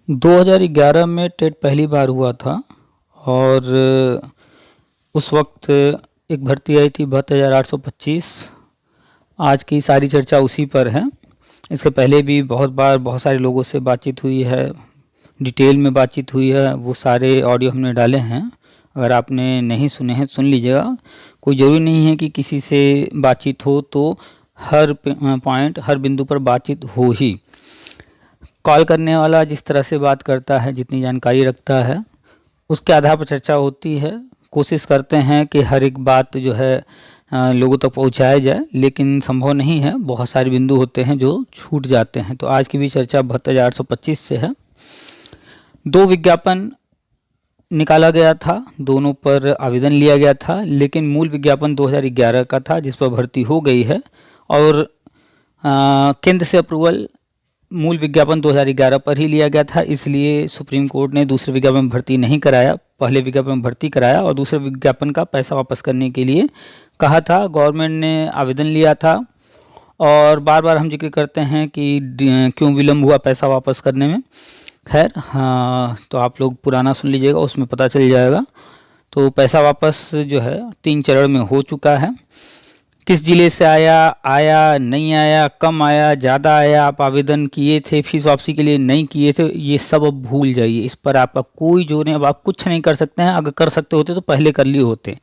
2011 में टेट पहली बार हुआ था और उस वक्त एक भर्ती आई थी 72,825। आज की सारी चर्चा उसी पर है। इसके पहले भी बहुत बार बहुत सारे लोगों से बातचीत हुई है, डिटेल में बातचीत हुई है, वो सारे ऑडियो हमने डाले हैं। अगर आपने नहीं सुने हैं सुन लीजिएगा। कोई ज़रूरी नहीं है कि किसी से बातचीत हो तो हर पॉइंट हर बिंदु पर बातचीत हो ही। कॉल करने वाला जिस तरह से बात करता है, जितनी जानकारी रखता है, उसके आधार पर चर्चा होती है। कोशिश करते हैं कि हर एक बात जो है लोगों तक पहुंचाया जाए, लेकिन संभव नहीं है। बहुत सारे बिंदु होते हैं जो छूट जाते हैं। तो आज की भी चर्चा 72,825 से है। 2 विज्ञापन निकाला गया था, दोनों पर आवेदन लिया गया था, लेकिन मूल विज्ञापन 2011 का था जिस पर भर्ती हो गई है। और केंद्र से अप्रूवल मूल विज्ञापन 2011 पर ही लिया गया था, इसलिए सुप्रीम कोर्ट ने दूसरे विज्ञापन में भर्ती नहीं कराया, पहले विज्ञापन में भर्ती कराया और दूसरे विज्ञापन का पैसा वापस करने के लिए कहा था। गवर्नमेंट ने आवेदन लिया था और बार बार हम जिक्र करते हैं कि क्यों विलम्ब हुआ पैसा वापस करने में। खैर, हाँ, तो आप लोग पुराना सुन लीजिएगा, उसमें पता चल जाएगा। तो पैसा वापस जो है 3 चरण में हो चुका है। किस जिले से आया नहीं आया, कम आया ज़्यादा आया, आप आवेदन किए थे फीस वापसी के लिए नहीं किए थे, ये सब अब भूल जाइए। इस पर आपका कोई जोर नहीं। अब आप कुछ नहीं कर सकते हैं। अगर कर सकते होते तो पहले कर लिए होते।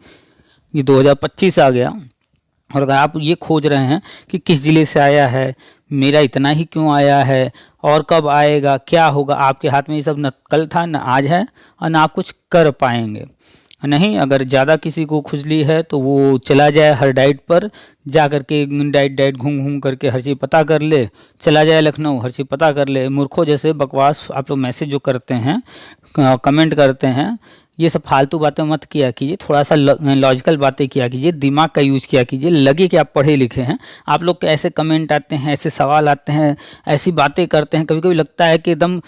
ये 2025 आ गया और अगर आप ये खोज रहे हैं कि किस ज़िले से आया है, मेरा इतना ही क्यों आया है और कब आएगा, क्या होगा, आपके हाथ में ये सब न कल था न आज है और न आप कुछ कर पाएंगे। नहीं, अगर ज़्यादा किसी को खुजली है तो वो चला जाए हर डाइट पर, जा कर के डाइट घूम घूम करके हर चीज़ पता कर ले, चला जाए लखनऊ हर चीज़ पता कर ले। मूर्खों जैसे बकवास आप लोग मैसेज जो करते हैं, कमेंट करते हैं, ये सब फालतू बातें मत किया कीजिए। थोड़ा सा लॉजिकल बातें किया कीजिए, दिमाग का यूज किया कीजिए। लगे कि आप पढ़े लिखे हैं। आप लोग के ऐसे कमेंट आते हैं, ऐसे सवाल आते हैं, ऐसी बातें करते हैं, कभी कभी लगता है कि एकदम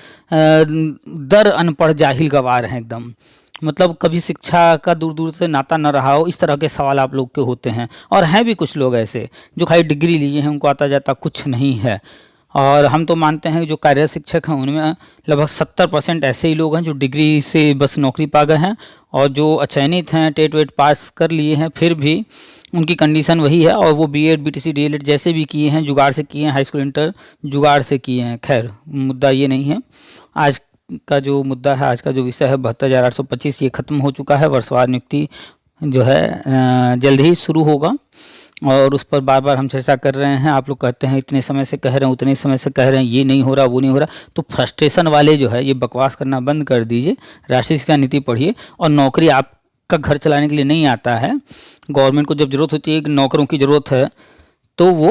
दर अनपढ़ जाहिल गवार हैं एकदम। मतलब कभी शिक्षा का दूर दूर से नाता न रहा हो, इस तरह के सवाल आप लोग के होते हैं। और हैं भी कुछ लोग ऐसे जो खाली डिग्री लिए हैं, उनको आता जाता कुछ नहीं है। और हम तो मानते हैं जो कार्यरत शिक्षक हैं उनमें लगभग 70% ऐसे ही लोग हैं जो डिग्री से बस नौकरी पा गए हैं, और जो अचयनित हैं, टेट वेट पास कर लिए हैं, फिर भी उनकी कंडीशन वही है। और वो बीएड बीटीसी डीएलएड जैसे भी किए हैं, जुगाड़ से किए हैं, हाई स्कूल इंटर जुगाड़ से किए हैं। खैर, मुद्दा ये नहीं है। आज का जो मुद्दा है, आज का जो विषय है 72,825, ये खत्म हो चुका है। वर्षवार नियुक्ति जो है जल्द ही शुरू होगा और उस पर बार बार हम चर्चा कर रहे हैं। आप लोग कहते हैं इतने समय से कह रहे हैं, उतने समय से कह रहे हैं, ये नहीं हो रहा, वो नहीं हो रहा। तो फ्रस्ट्रेशन वाले जो है ये बकवास करना बंद कर दीजिए। राष्ट्रीय शिक्षा नीति पढ़िए। और नौकरी आपका घर चलाने के लिए नहीं आता है। गवर्नमेंट को जब ज़रूरत होती है कि नौकरों की ज़रूरत है तो वो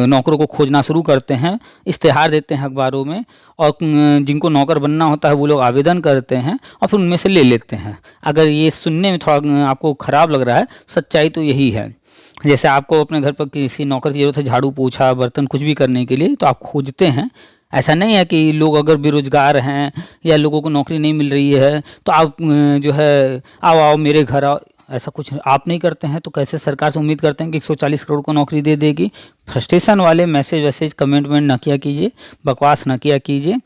नौकरों को खोजना शुरू करते हैं, इश्तेहार देते हैं अखबारों में, और जिनको नौकर बनना होता है वो लोग आवेदन करते हैं और फिर उनमें से ले लेते हैं। अगर ये सुनने में थोड़ा आपको ख़राब लग रहा है, सच्चाई तो यही है। जैसे आपको अपने घर पर किसी नौकर की ज़रूरत है, झाड़ू पोछा बर्तन कुछ भी करने के लिए, तो आप खोजते हैं। ऐसा नहीं है कि लोग अगर बेरोजगार हैं या लोगों को नौकरी नहीं मिल रही है तो आप जो है आओ आओ मेरे घर आओ, ऐसा कुछ आप नहीं करते हैं। तो कैसे सरकार से उम्मीद करते हैं कि 140 करोड़ को नौकरी दे देगी। फ्रस्ट्रेशन वाले मैसेज कमेंट ना किया कीजिए, बकवास ना किया कीजिए।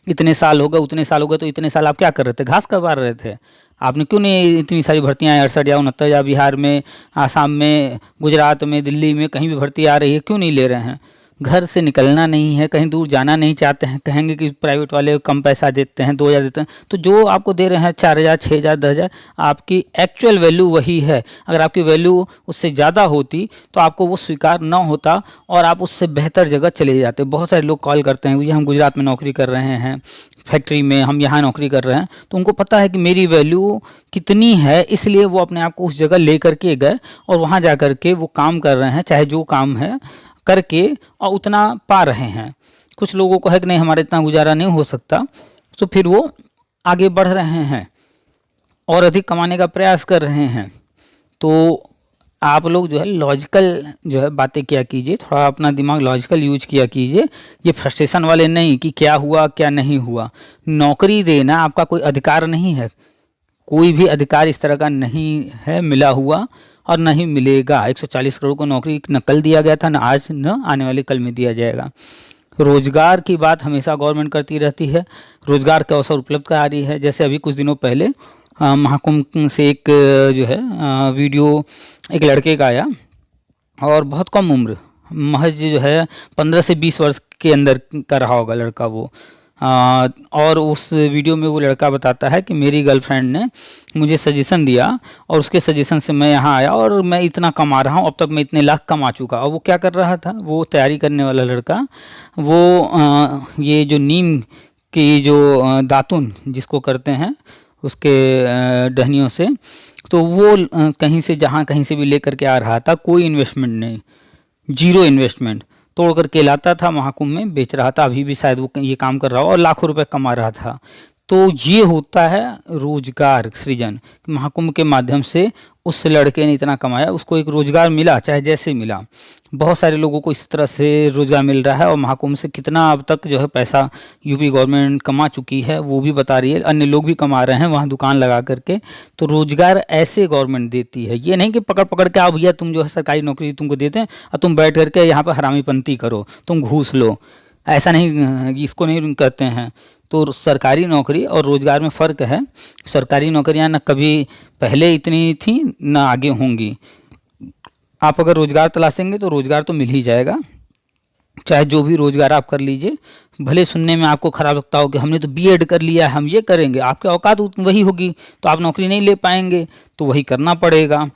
इतने साल हो गए, उतने साल हो गए, तो इतने साल आप क्या कर रहे थे? घास कबार रहे थे। आपने क्यों नहीं इतनी सारी भर्तियाँ 68 या 69 या बिहार में, आसाम में, गुजरात में, दिल्ली में कहीं भी भर्ती आ रही है, क्यों नहीं ले रहे हैं? घर से निकलना नहीं है, कहीं दूर जाना नहीं चाहते हैं। कहेंगे कि प्राइवेट वाले कम पैसा देते हैं, 2,000 देते हैं। तो जो आपको दे रहे हैं 4,000, 6,000, 10,000, आपकी एक्चुअल वैल्यू वही है। अगर आपकी वैल्यू उससे ज़्यादा होती तो आपको वो स्वीकार न होता और आप उससे बेहतर जगह चले जाते। बहुत सारे लोग कॉल करते हैं, भैया हम गुजरात में नौकरी कर रहे हैं, फैक्ट्री में, हम यहाँ नौकरी कर रहे हैं। तो उनको पता है कि मेरी वैल्यू कितनी है, इसलिए वो अपने आप को उस जगह ले करके गए और वहाँ जा कर के वो काम कर रहे हैं, चाहे जो काम है करके, और उतना पा रहे हैं। कुछ लोगों को है कि नहीं हमारे इतना गुजारा नहीं हो सकता, तो फिर वो आगे बढ़ रहे हैं और अधिक कमाने का प्रयास कर रहे हैं। तो आप लोग जो है लॉजिकल जो है बातें किया कीजिए, थोड़ा अपना दिमाग लॉजिकल यूज किया कीजिए। ये फ्रस्ट्रेशन वाले नहीं कि क्या हुआ क्या नहीं हुआ। नौकरी देना आपका कोई अधिकार नहीं है, कोई भी अधिकार इस तरह का नहीं है मिला हुआ और नहीं मिलेगा। 140 करोड़ को नौकरी न कल दिया गया था, न आज, न आने वाले कल में दिया जाएगा। रोजगार की बात हमेशा गवर्नमेंट करती रहती है, रोजगार के अवसर उपलब्ध करा रही है। जैसे अभी कुछ दिनों पहले महाकुंभ से एक जो है वीडियो एक लड़के का आया और बहुत कम उम्र, महज जो है 15 से 20 वर्ष के अंदर का रहा होगा लड़का वो। और उस वीडियो में वो लड़का बताता है कि मेरी गर्लफ्रेंड ने मुझे सजेशन दिया और उसके सजेशन से मैं यहाँ आया और मैं इतना कमा रहा हूँ, अब तक मैं इतने लाख कमा चुका। और वो क्या कर रहा था, वो तैयारी करने वाला लड़का, वो ये जो नीम की जो दातुन जिसको करते हैं उसके टहनियों से, तो वो कहीं से जहाँ कहीं से भी लेकर के आ रहा था, कोई इन्वेस्टमेंट नहीं, जीरो इन्वेस्टमेंट, तोड़ करके लाता था, महाकुंभ में बेच रहा था। अभी भी शायद वो ये काम कर रहा हो और लाखों रुपए कमा रहा था। तो ये होता है रोजगार सृजन। महाकुंभ के माध्यम से उस लड़के ने इतना कमाया, उसको एक रोजगार मिला, चाहे जैसे मिला। बहुत सारे लोगों को इस तरह से रोजगार मिल रहा है और महाकुंभ से कितना अब तक जो है पैसा यूपी गवर्नमेंट कमा चुकी है वो भी बता रही है, अन्य लोग भी कमा रहे हैं वहाँ दुकान लगा करके। तो रोजगार ऐसे गवर्नमेंट देती है, ये नहीं कि पकड़ पकड़ के भैया तुम जो है सरकारी नौकरी तुमको देते हैं और तुम बैठ करके यहाँ पर हरामीपंती करो, तुम घूस लो, ऐसा नहीं, इसको नहीं कहते हैं। तो सरकारी नौकरी और रोजगार में फ़र्क है। सरकारी नौकरियां न कभी पहले इतनी थी न आगे होंगी। आप अगर रोजगार तलाशेंगे तो रोजगार तो मिल ही जाएगा, चाहे जो भी रोजगार आप कर लीजिए। भले सुनने में आपको खराब लगता हो कि हमने तो बीएड कर लिया है, हम ये करेंगे, आपकी औकात वही होगी तो आप नौकरी नहीं ले पाएंगे, तो वही करना पड़ेगा।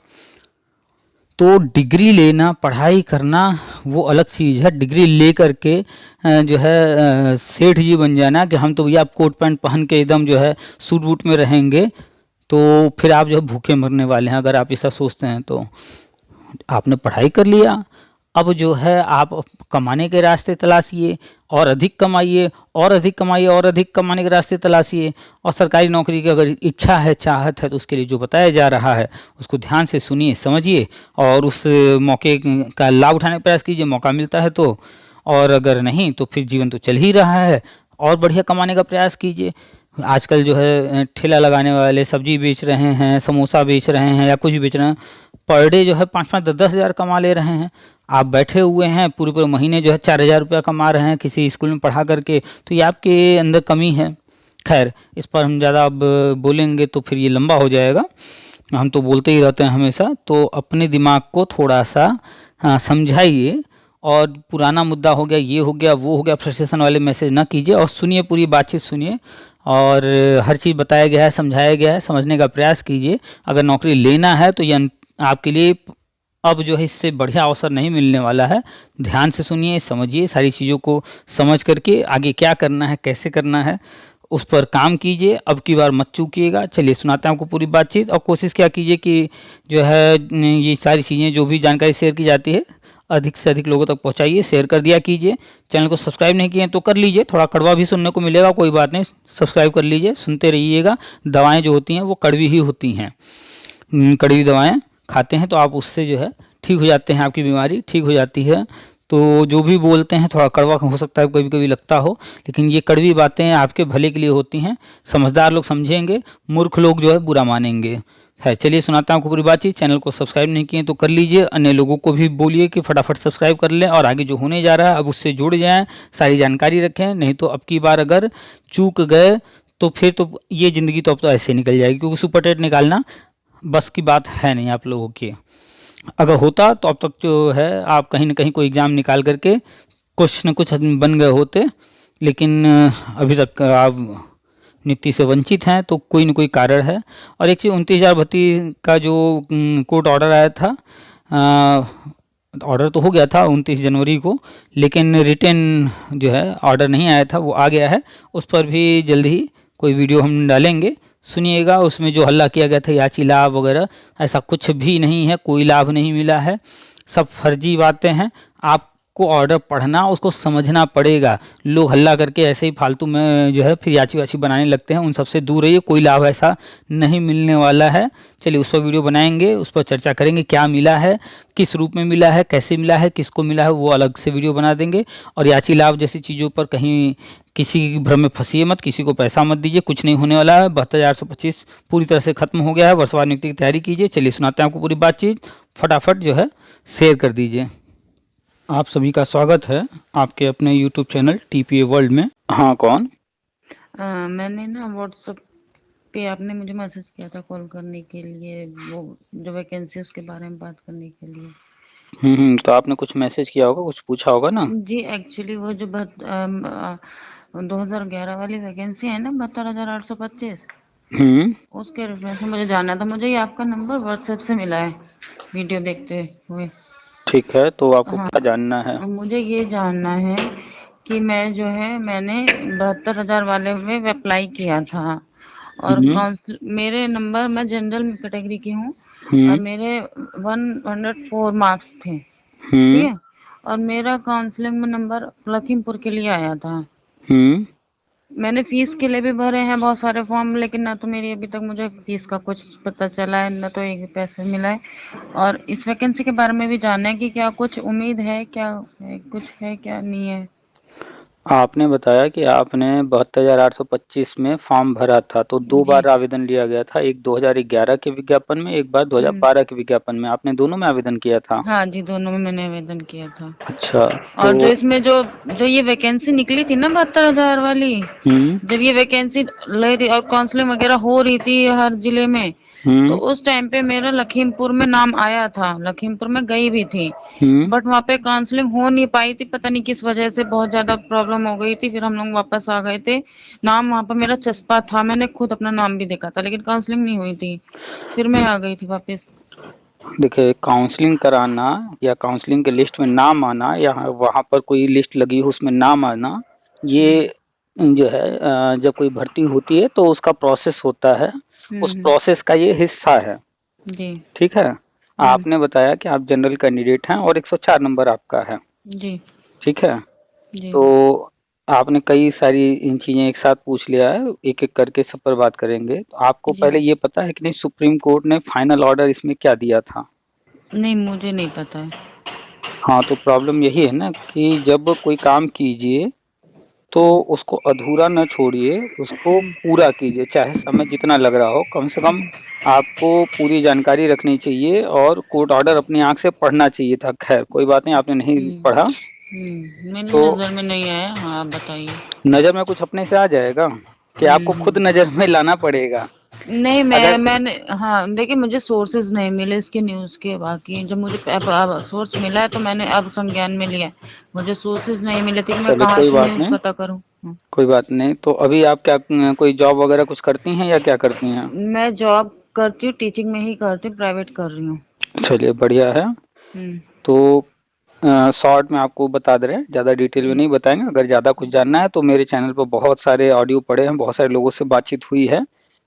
तो डिग्री लेना, पढ़ाई करना वो अलग चीज़ है। डिग्री ले करके जो है सेठ जी बन जाना कि हम तो भैया आप कोट पैंट पहन के एकदम जो है सूट बूट में रहेंगे, तो फिर आप जो है भूखे मरने वाले हैं। अगर आप ऐसा सोचते हैं तो आपने पढ़ाई कर लिया, अब जो है आप कमाने के रास्ते तलाशिए और अधिक कमाइए और अधिक कमाइए और अधिक कमाने के रास्ते तलाशिए। और सरकारी नौकरी की अगर इच्छा है, चाहत है, तो उसके लिए जो बताया जा रहा है उसको ध्यान से सुनिए, समझिए और उस मौके का लाभ उठाने का प्रयास कीजिए, मौका मिलता है तो। और अगर नहीं तो फिर जीवन तो चल ही रहा है, और बढ़िया कमाने का प्रयास कीजिए। आजकल जो है ठेला लगाने वाले सब्जी बेच रहे हैं, समोसा बेच रहे हैं या कुछ भी बेच रहे हैं, पर डे जो है 5-5, 10-10 हज़ार कमा ले रहे हैं। आप बैठे हुए हैं पूरे पूरे महीने जो है 4,000 रुपया कमा रहे हैं किसी स्कूल में पढ़ा करके, तो ये आपके अंदर कमी है। खैर, इस पर हम ज़्यादा अब बोलेंगे तो फिर ये लंबा हो जाएगा, हम तो बोलते ही रहते हैं हमेशा। तो अपने दिमाग को थोड़ा सा समझाइए, और पुराना मुद्दा हो गया, ये हो गया, वो हो गया, फ्रस्ट्रेशन वाले मैसेज ना कीजिए और सुनिए, पूरी बातचीत सुनिए और हर चीज़ बताया गया है, समझाया गया है, समझने का प्रयास कीजिए। अगर नौकरी लेना है तो ये आपके लिए अब जो है इससे बढ़िया अवसर नहीं मिलने वाला है। ध्यान से सुनिए, समझिए, सारी चीज़ों को समझ करके आगे क्या करना है, कैसे करना है, उस पर काम कीजिए। अब की बार मत चूकिएगा। चलिए सुनाते हैं आपको पूरी बातचीत, और कोशिश क्या कीजिए कि जो है ये सारी चीज़ें जो भी जानकारी शेयर की जाती है अधिक से अधिक लोगों तक पहुंचाइए, शेयर कर दिया कीजिए। चैनल को सब्सक्राइब नहीं किए तो कर लीजिए, थोड़ा कड़वा भी सुनने को मिलेगा, कोई बात नहीं, सब्सक्राइब कर लीजिए, सुनते रहिएगा। दवाएँ जो होती हैं वो कड़वी ही होती हैं, कड़वी दवाएँ खाते हैं तो आप उससे जो है ठीक हो जाते हैं, आपकी बीमारी ठीक हो जाती है। तो जो भी बोलते हैं थोड़ा कड़वा हो सकता है, कभी कभी लगता हो, लेकिन ये कड़वी बातें आपके भले के लिए होती हैं। समझदार लोग समझेंगे, मूर्ख लोग जो है बुरा मानेंगे। है, चलिए सुनाता हूँ आपको पूरी बातचीत। चैनल को सब्सक्राइब नहीं किए तो कर लीजिए, अन्य लोगों को भी बोलिए कि फटाफट सब्सक्राइब कर लें और आगे जो होने जा रहा है अब उससे जुड़ जाएँ, सारी जानकारी रखें। नहीं तो अब की बार अगर चूक गए तो फिर तो ये ज़िंदगी तो अब तो ऐसे निकल जाएगी, क्योंकि सुपर टेट निकालना बस की बात है नहीं आप लोगों की। अगर होता तो अब तक जो है आप कहीं ना कहीं कोई एग्ज़ाम निकाल करके कुछ न कुछ बन गए होते, लेकिन अभी तक आप नियुक्ति से वंचित हैं, तो कोई न कोई कारण है। और एक चीज़ 29,000 भर्ती का जो कोर्ट ऑर्डर आया था, ऑर्डर तो हो गया था 29 जनवरी को, लेकिन रिटन जो है ऑर्डर नहीं आया था, वो आ गया है। उस पर भी जल्द ही कोई वीडियो हम डालेंगे, सुनिएगा। उसमें जो हल्ला किया गया था याची लाभ वगैरह, ऐसा कुछ भी नहीं है, कोई लाभ नहीं मिला है, सब फर्जी बातें हैं। आपको ऑर्डर पढ़ना, उसको समझना पड़ेगा। लोग हल्ला करके ऐसे ही फालतू में जो है फिर याची वाची बनाने लगते हैं, उन सबसे दूर रहिए, कोई लाभ ऐसा नहीं मिलने वाला है। चलिए उस पर वीडियो बनाएंगे, उस पर चर्चा करेंगे, क्या मिला है, किस रूप में मिला है, कैसे मिला है, किसको मिला है, वो अलग से वीडियो बना देंगे। और याची लाभ जैसी चीज़ों पर कहीं किसी भ्रम में फंसिए मत, किसी को पैसा मत दीजिए, कुछ नहीं होने वाला है। 72,825 पूरी तरह से खत्म हो गया है, वर्षवार नियुक्ति की तैयारी कीजिए। चलिए सुनाते हैं आपको पूरी बातचीत, फटाफट जो है शेयर कर दीजिए। आप सभी का स्वागत है आपके अपने YouTube चैनल TPA वर्ल्ड में। हाँ, कौन? मैंने ना व्हाट्सएप पे आपने मुझे मैसेज किया था कॉल करने के लिए, वो जो वैकेंसी उसके बारे में बात करने के लिए। तो आपने कुछ मैसेज किया होगा, कुछ पूछा होगा ना? जी एक्चुअली वो जो 2011 वाली वैकेंसी है ना 72,825, हम्म उसके रेफरेंस में मुझे जानना था। मुझे ये आपका नंबर व्हाट्सएप से मिला है वीडियो देखते हुए। ठीक है, तो आपको हाँ, क्या जानना है? मुझे ये जानना है कि मैंने 72,000 वाले में अप्लाई किया था और हम्म काउंसिल मेरे नंबर, मैं जनरल कैटेगरी की हूँ और हम्म मेरे 104 मार्क्स थे, ठीक हम्म है। और मेरा काउंसलिंग में नंबर लखीमपुर के लिए आया था। हम्म मैंने फीस के लिए भी भरे हैं बहुत सारे फॉर्म, लेकिन ना तो मेरी अभी तक मुझे फीस का कुछ पता चला है, ना तो एक भी पैसे मिला है। और इस वैकेंसी के बारे में भी जानना है कि क्या कुछ उम्मीद है, क्या है, कुछ है क्या नहीं है। आपने बताया कि आपने 72,825 में फॉर्म भरा था, तो दो जी। बार आवेदन लिया गया था, एक 2011 के विज्ञापन में, एक बार हम्म। 2012 के विज्ञापन में। आपने दोनों में आवेदन किया था? हाँ जी, दोनों में मैंने आवेदन किया था। अच्छा, तो और जो इसमें जो जो ये वैकेंसी निकली थी ना 72,000 वाली, हम्म जब ये वैकेंसी ले रही और काउंसलिंग वगैरह हो रही थी हर जिले में, तो हम्म उस टाइम पे मेरा लखीमपुर में नाम आया था, लखीमपुर में गई भी थी। हम्म बट वहाँ पे काउंसलिंग हो नहीं पाई थी, पता नहीं किस वजह से, बहुत ज्यादा प्रॉब्लम हो गई थी, फिर हम लोग वापस आ गए थे। नाम वहाँ पर मेरा चस्पा था, मैंने खुद अपना नाम भी देखा था, लेकिन काउंसलिंग नहीं हुई थी, फिर मैं आ गई थी वापस। देखिए, काउंसलिंग कराना या काउंसलिंग के लिस्ट में नाम आना या वहाँ पर कोई लिस्ट लगी हो उसमें नाम आना, हम्म। ये जो है जब कोई भर्ती होती है तो उसका प्रोसेस होता है। उस हम्म। प्रोसेस का ये हिस्सा है। जी। ठीक है। हम्म। आपने बताया कि आप जनरल कैंडिडेट हैं और 104 नंबर आपका है। जी। ठीक है। जी। तो आपने कई सारी इन चीज़ें एक साथ पूछ लिया है, एक एक करके सब पर बात करेंगे। तो आपको जी। पहले ये पता है कि नहीं सुप्रीम कोर्ट ने फाइनल ऑर्डर इसमें क्या दिया था? नहीं, मुझे नहीं पता है। हाँ, तो प्रॉब्लम यही है ना कि जब कोई काम कीजिए तो हम्म। उसको अधूरा न छोड़िए, उसको हम्म। पूरा कीजिए, चाहे समय जितना लग रहा हो। कम से कम आपको पूरी जानकारी रखनी चाहिए और कोर्ट ऑर्डर अपनी आँख से पढ़ना चाहिए था। खैर कोई बात नहीं, आपने नहीं हम्म। पढ़ा मेरी तो नजर में नहीं आया। हाँ, आप बताइए। नज़र में कुछ अपने से आ जाएगा कि आपको खुद हम्म। नज़र में लाना पड़ेगा। नहीं, अगर मैंने हाँ, देखिए मुझे सोर्सेज नहीं मिले इसके न्यूज़ के, बाकी जब मुझे अब सोर्स मिला है तो मैंने अब संज्ञान में लिया है। मुझे सोर्सेज नहीं मिले थे कि मैं चलिए कहाँ कोई से बात न्यूज़ नहीं, पता करूँ। कोई बात नहीं। तो अभी आप क्या कोई जॉब वगैरह कुछ करती हैं या क्या करती हैं? मैं जॉब करती हूँ, टीचिंग में ही करती हूँ, प्राइवेट कर रही हूँ। चलिए बढ़िया है। हम्म। तो शॉर्ट में आपको बता दे रहे हैं, ज़्यादा डिटेल में नहीं बताएंगे। अगर ज़्यादा कुछ जानना है तो मेरे चैनल पर बहुत सारे ऑडियो पड़े हैं, बहुत सारे लोगों से बातचीत हुई है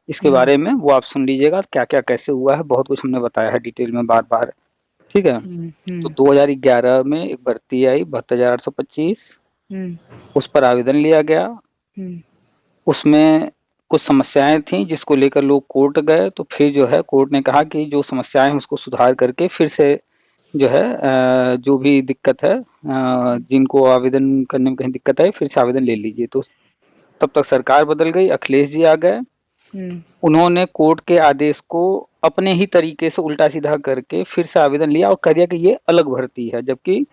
इसके हम्म। बारे में, वो आप सुन लीजिएगा क्या क्या कैसे हुआ है। बहुत कुछ हमने बताया है डिटेल में बार बार। ठीक है। हम्म। तो हम्म। 2011 में एक भर्ती आई 72,825, हम्म। उस पर आवेदन लिया गया। हम्म। उसमें कुछ समस्याएं थी जिसको लेकर लोग कोर्ट गए, तो फिर जो है कोर्ट ने कहा कि जो समस्याएं हैं उसको सुधार करके फिर से जो है जो भी दिक्कत है, जिनको आवेदन करने में कहीं दिक्कत आई फिर से आवेदन ले लीजिए। तो तब तक सरकार बदल गई, अखिलेश जी आ गए। हम्म। उन्होंने कोर्ट के आदेश को अपने ही तरीके से उल्टा सीधा करके फिर से आवेदन लिया और कह दिया कि ये अलग भर्ती है, जबकि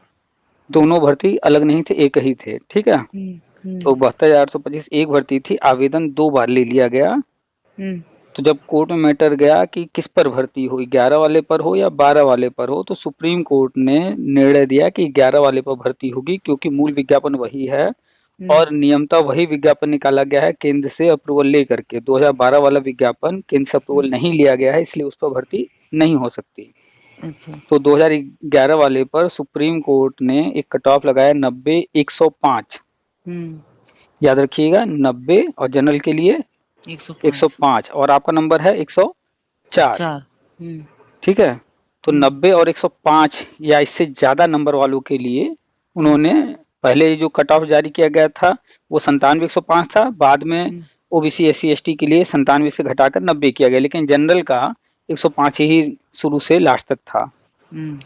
दोनों भर्ती अलग नहीं थे, एक ही थे। ठीक है। हम्म। हम्म। तो 72,825 एक भर्ती थी, आवेदन दो बार ले लिया गया। हम्म। तो जब कोर्ट में मैटर गया कि किस पर भर्ती हो, 11 वाले पर हो या 12 वाले पर हो, तो सुप्रीम कोर्ट ने निर्णय दिया कि 11 वाले पर भर्ती होगी, क्योंकि मूल विज्ञापन वही है हम्म। और नियमतः वही विज्ञापन निकाला गया है केंद्र से अप्रूवल लेकर के। 2012 वाला विज्ञापन केंद्र से अप्रूवल नहीं लिया गया है, इसलिए उस पर भर्ती नहीं हो सकती। अच्छा। तो 2011 वाले पर सुप्रीम कोर्ट ने एक कट ऑफ लगाया 90-105। हम्म। याद रखिएगा, 90 और जनरल के लिए 105। 105, और आपका नंबर है 104। 4। हम्म। ठीक है। तो हम्म। 90 और 105 या इससे ज़्यादा नंबर वालों के लिए हम्म। उन्होंने पहले जो कट ऑफ जारी किया गया था वो 97-105 था। बाद में हम्म। ओबीसी SC ST के लिए 97 से घटाकर 90 किया गया, लेकिन जनरल का 105 ही शुरू से लास्ट तक था। हम्म।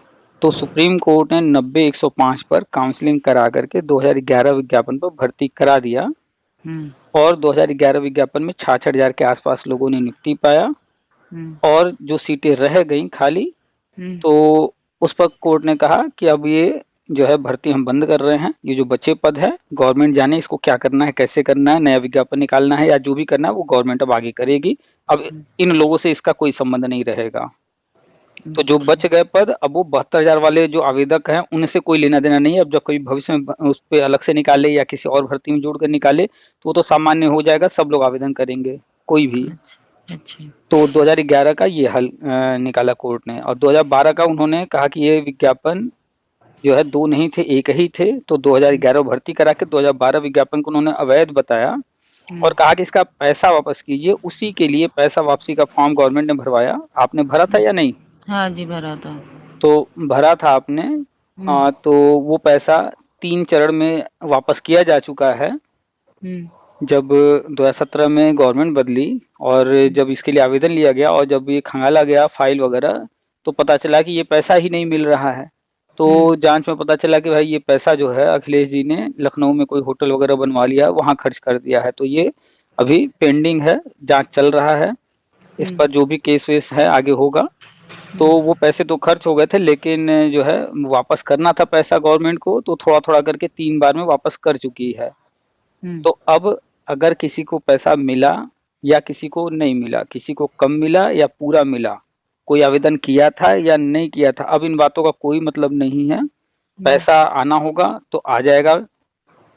तो सुप्रीम कोर्ट ने 90-105 पर काउंसलिंग करा करके 2011 विज्ञापन पर भर्ती करा दिया हम्म। और 2011 विज्ञापन में 66,000 के आसपास लोगों ने नियुक्ति पाया। हम्म। और जो सीटें रह गई खाली, हम्म। तो उस पर कोर्ट ने कहा कि अब ये जो है भर्ती हम बंद कर रहे हैं। ये जो बचे पद है गवर्नमेंट जाने इसको क्या करना है, कैसे करना है, नया विज्ञापन निकालना है या जो भी करना है वो गवर्नमेंट अब आगे करेगी। अब इन लोगों से इसका कोई संबंध नहीं रहेगा। तो जो बच गए पद अब वो 72,000 वाले जो आवेदक हैं उनसे कोई लेना देना नहीं है। अब जब कभी भविष्य में उस पे अलग से निकाले या किसी और भर्ती में जोड़ कर निकाले तो वो तो सामान्य हो जाएगा, सब लोग आवेदन करेंगे कोई भी। अच्छा। तो 2011 का ये हल निकाला कोर्ट ने, और 2012 का उन्होंने कहा कि ये विज्ञापन जो है दो नहीं थे एक ही थे। तो 2011 भर्ती करा के 2012 विज्ञापन को उन्होंने अवैध बताया और कहा कि इसका पैसा वापस कीजिए। उसी के लिए पैसा वापसी का फॉर्म गवर्नमेंट ने भरवाया। आपने भरा था या नहीं? हाँ जी, भरा था। तो भरा था आपने। तो वो पैसा 3 चरण में वापस किया जा चुका है। जब 2017 में गवर्नमेंट बदली और जब इसके लिए आवेदन लिया गया और जब ये खंगाला गया फाइल वगैरह तो पता चला कि ये पैसा ही नहीं मिल रहा है। तो जांच में पता चला कि भाई ये पैसा जो है अखिलेश जी ने लखनऊ में कोई होटल वगैरह बनवा लिया, वहां खर्च कर दिया है। तो ये अभी पेंडिंग है, जांच चल रहा है। इस पर जो भी केस वेस है आगे होगा। तो वो पैसे तो खर्च हो गए थे लेकिन जो है वापस करना था पैसा गवर्नमेंट को, तो थोड़ा थोड़ा करके 3 बार में वापस कर चुकी है। तो अब अगर किसी को पैसा मिला या किसी को नहीं मिला, किसी को कम मिला या पूरा मिला, कोई आवेदन किया था या नहीं किया था, अब इन बातों का कोई मतलब नहीं है। पैसा आना होगा तो आ जाएगा,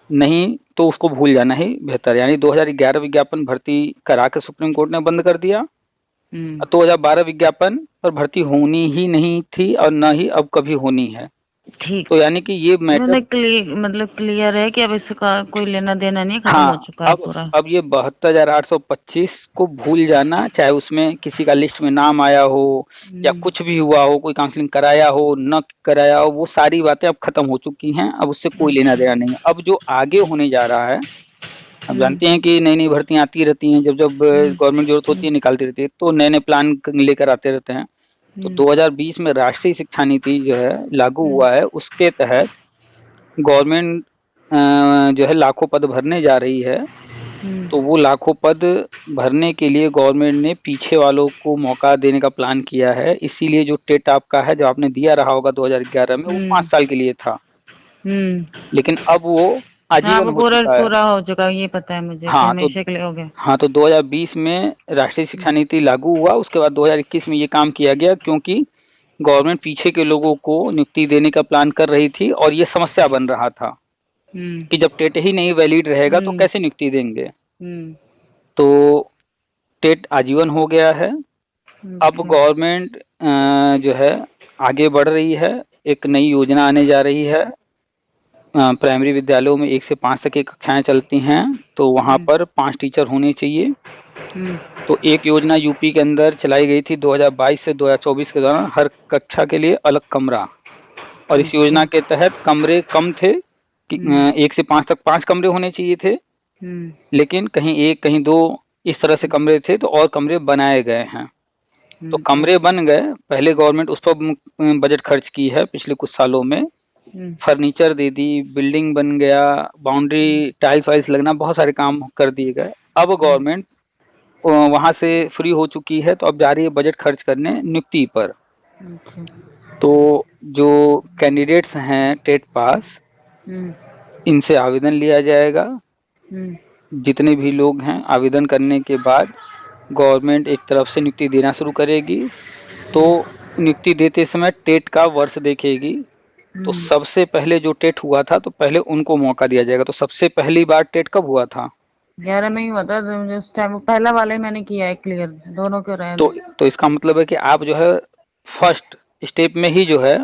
नहीं तो उसको भूल जाना ही बेहतर। यानी 2011 विज्ञापन भर्ती करा के सुप्रीम कोर्ट ने बंद कर दिया। 2012 विज्ञापन पर भर्ती होनी ही नहीं थी और न ही अब कभी होनी है। ठीक। तो यानी कि ये मैटर मतलब क्लियर है कि अब इसका कोई लेना देना नहीं, खत्म हो चुका है पूरा। अब ये 72,825 को भूल जाना, चाहे उसमें किसी का लिस्ट में नाम आया हो या कुछ भी हुआ हो, कोई काउंसलिंग कराया हो न कराया हो, वो सारी बातें अब खत्म हो चुकी हैं। अब उससे कोई लेना देना नहीं है। अब जो आगे होने जा रहा है, अब जानते हैं कि नई नई भर्तियां आती रहती हैं, जब जब गवर्नमेंट जरूरत होती है निकालती रहती है, तो नए नए प्लान लेकर आते रहते हैं। तो 2020 में राष्ट्रीय शिक्षा नीति जो है लागू हुआ है, उसके तहत गवर्नमेंट जो है लाखों पद भरने जा रही है। तो वो लाखों पद भरने के लिए गवर्नमेंट ने पीछे वालों को मौका देने का प्लान किया है। इसीलिए जो टेट आपका है जो आपने दिया रहा होगा 2011 में, वो 5 साल के लिए था, लेकिन अब वो आजीवन हो चुका है। पूरा हो चुका है, ये पता है मुझे। हाँ तो हमेशा के लिए हो गया। हाँ तो 2020 में राष्ट्रीय शिक्षा नीति लागू हुआ, उसके बाद 2021 में ये काम किया गया क्योंकि गवर्नमेंट पीछे के लोगों को नियुक्ति देने का प्लान कर रही थी और ये समस्या बन रहा था कि जब टेट ही नहीं वैलिड रहेगा तो कैसे नियुक्ति देंगे। तो टेट आजीवन हो गया है। अब गवर्नमेंट जो है आगे बढ़ रही है, एक नई योजना आने जा रही है। प्राइमरी विद्यालयों में 1 से 5 तक की कक्षाएं चलती हैं, तो वहां पर 5 टीचर होने चाहिए। तो एक योजना यूपी के अंदर चलाई गई थी 2022 से 2024 के दौरान, हर कक्षा के लिए अलग कमरा। और इस योजना के तहत कमरे कम थे कि 1 से 5 तक 5 कमरे होने चाहिए थे, लेकिन कहीं 1 कहीं 2 इस तरह से कमरे थे, तो और कमरे बनाए गए हैं। तो कमरे बन गए। पहले गवर्नमेंट उस पर बजट खर्च की है पिछले कुछ सालों में, फर्नीचर दे दी, बिल्डिंग बन गया, बाउंड्री टाइल्स वाइल्स लगना, बहुत सारे काम कर दिए गए। अब गवर्नमेंट वहां से फ्री हो चुकी है, तो अब जा रही है बजट खर्च करने नियुक्ति पर। तो जो कैंडिडेट्स हैं टेट पास, इनसे आवेदन लिया जाएगा। जितने भी लोग हैं आवेदन करने के बाद गवर्नमेंट एक तरफ से नियुक्ति देना शुरू करेगी। तो नियुक्ति देते समय टेट का वर्ष देखेगी। तो सबसे पहले जो टेट हुआ था तो पहले उनको मौका दिया जाएगा। तो सबसे पहली बार टेट कब हुआ था? 11 में ही हुआ था। उस टाइम पहला वाले मैंने किया है क्लियर, दोनों के रहे। तो इसका मतलब है कि आप जो है फर्स्ट स्टेप में ही जो है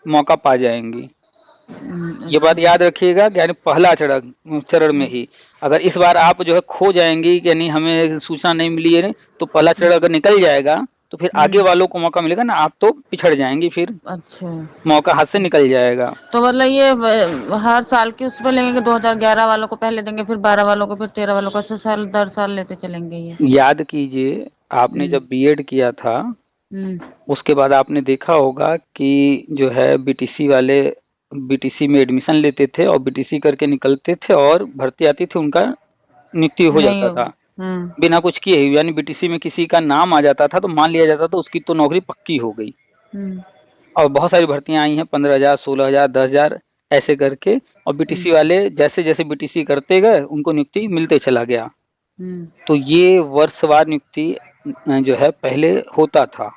मौका पा जाएंगी। ये बात याद रखिएगा, यानी पहला चरण में ही। अगर इस बार आप जो है खो जाएंगी कि नहीं हमें सूचना नहीं मिली है, तो पहला चरण अगर निकल जाएगा तो फिर आगे वालों को मौका मिलेगा ना, आप तो पिछड़ जाएंगी, फिर अच्छा मौका हाथ से निकल जाएगा। तो मतलब ये हर साल की उस पर लेंगे कि 2011 वालों को पहले देंगे, फिर 12 वालों को, फिर 13 वालों को, ऐसे साल दर साल लेते चलेंगे ये? याद कीजिए, आपने जब बीएड किया था उसके बाद आपने देखा होगा कि जो है बीटीसी वाले बीटीसी में एडमिशन लेते थे और बीटीसी करके निकलते थे और भर्ती आती थी, उनका नियुक्ति हो जाता था बिना कुछ किए ही। यानी बीटीसी में किसी का नाम आ जाता था तो मान लिया जाता था उसकी तो नौकरी पक्की हो गई। और बहुत सारी भर्तियां आई हैं, 15,000, 16,000, 10,000 ऐसे करके। और बीटीसी वाले जैसे जैसे बीटीसी करते गए उनको नियुक्ति मिलते चला गया। तो ये वर्षवार नियुक्ति जो है पहले होता था।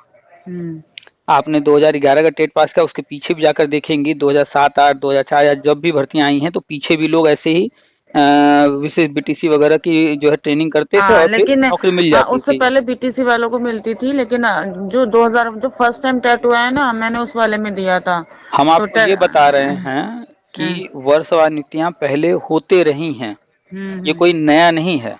आपने 2011 का टेट पास किया, उसके पीछे भी जाकर देखेंगी 2007, 8, 2004 या जब भी भर्तियां आई हैं तो पीछे भी लोग ऐसे ही विशेष बीटीसी वगैरह की जो है ट्रेनिंग करते थे हाँ, और फिर लेकिन नौकरी मिल हाँ, जाती उससे थी। पहले बीटीसी वालों को मिलती थी, लेकिन जो 2000 जो फर्स्ट टाइम टैट हुआ है ना, मैंने उस वाले में दिया था। हम तो आपको ये बता रहे हैं कि हाँ, वर्षवार नियुक्तियां पहले होते रही हैं, ये कोई नया नहीं है।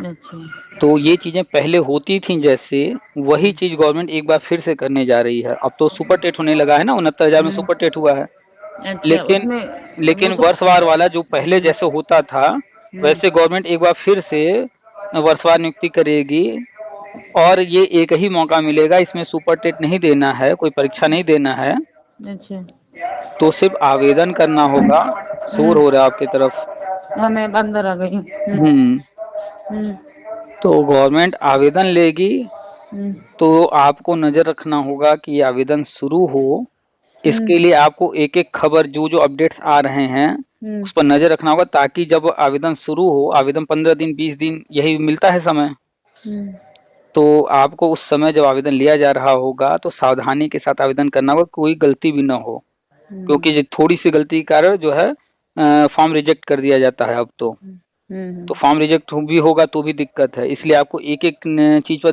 अच्छा। तो ये चीजें पहले होती थी, जैसे वही चीज गवर्नमेंट एक बार फिर से करने जा रही है। अब तो सुपर टेट होने लगा है ना, 69,000 में सुपर टेट हुआ है। अच्छा, लेकिन उसमें वो लेकिन सब। वर्षवार वाला जो पहले जैसे होता था वैसे गवर्नमेंट एक बार फिर से वर्षवार नियुक्ति करेगी। और ये एक ही मौका मिलेगा, इसमें सुपर टेट नहीं देना है, कोई परीक्षा नहीं देना है, अच्छा। तो सिर्फ आवेदन करना होगा। शोर हो रहा है आपकी तरफ। हाँ, मैं अंदर आ गई हूँ। हम्म। हम्म, तो गवर्नमेंट आवेदन लेगी, हम्म, तो आपको नजर रखना होगा कि ये आवेदन शुरू हो। इसके लिए आपको एक एक खबर जो जो अपडेट्स आ रहे हैं हम्म, उस पर नजर रखना होगा, ताकि जब आवेदन शुरू हो, आवेदन 15 दिन 20 दिन यही मिलता है समय, हम्म, तो आपको उस समय जब आवेदन लिया जा रहा होगा तो सावधानी के साथ आवेदन करना होगा, कोई गलती भी ना हो। क्योंकि जो थोड़ी सी गलती के कारण जो है फॉर्म रिजेक्ट कर दिया जाता है अब तो फॉर्म रिजेक्ट भी होगा तो भी दिक्कत है। इसलिए आपको एक एक चीज पर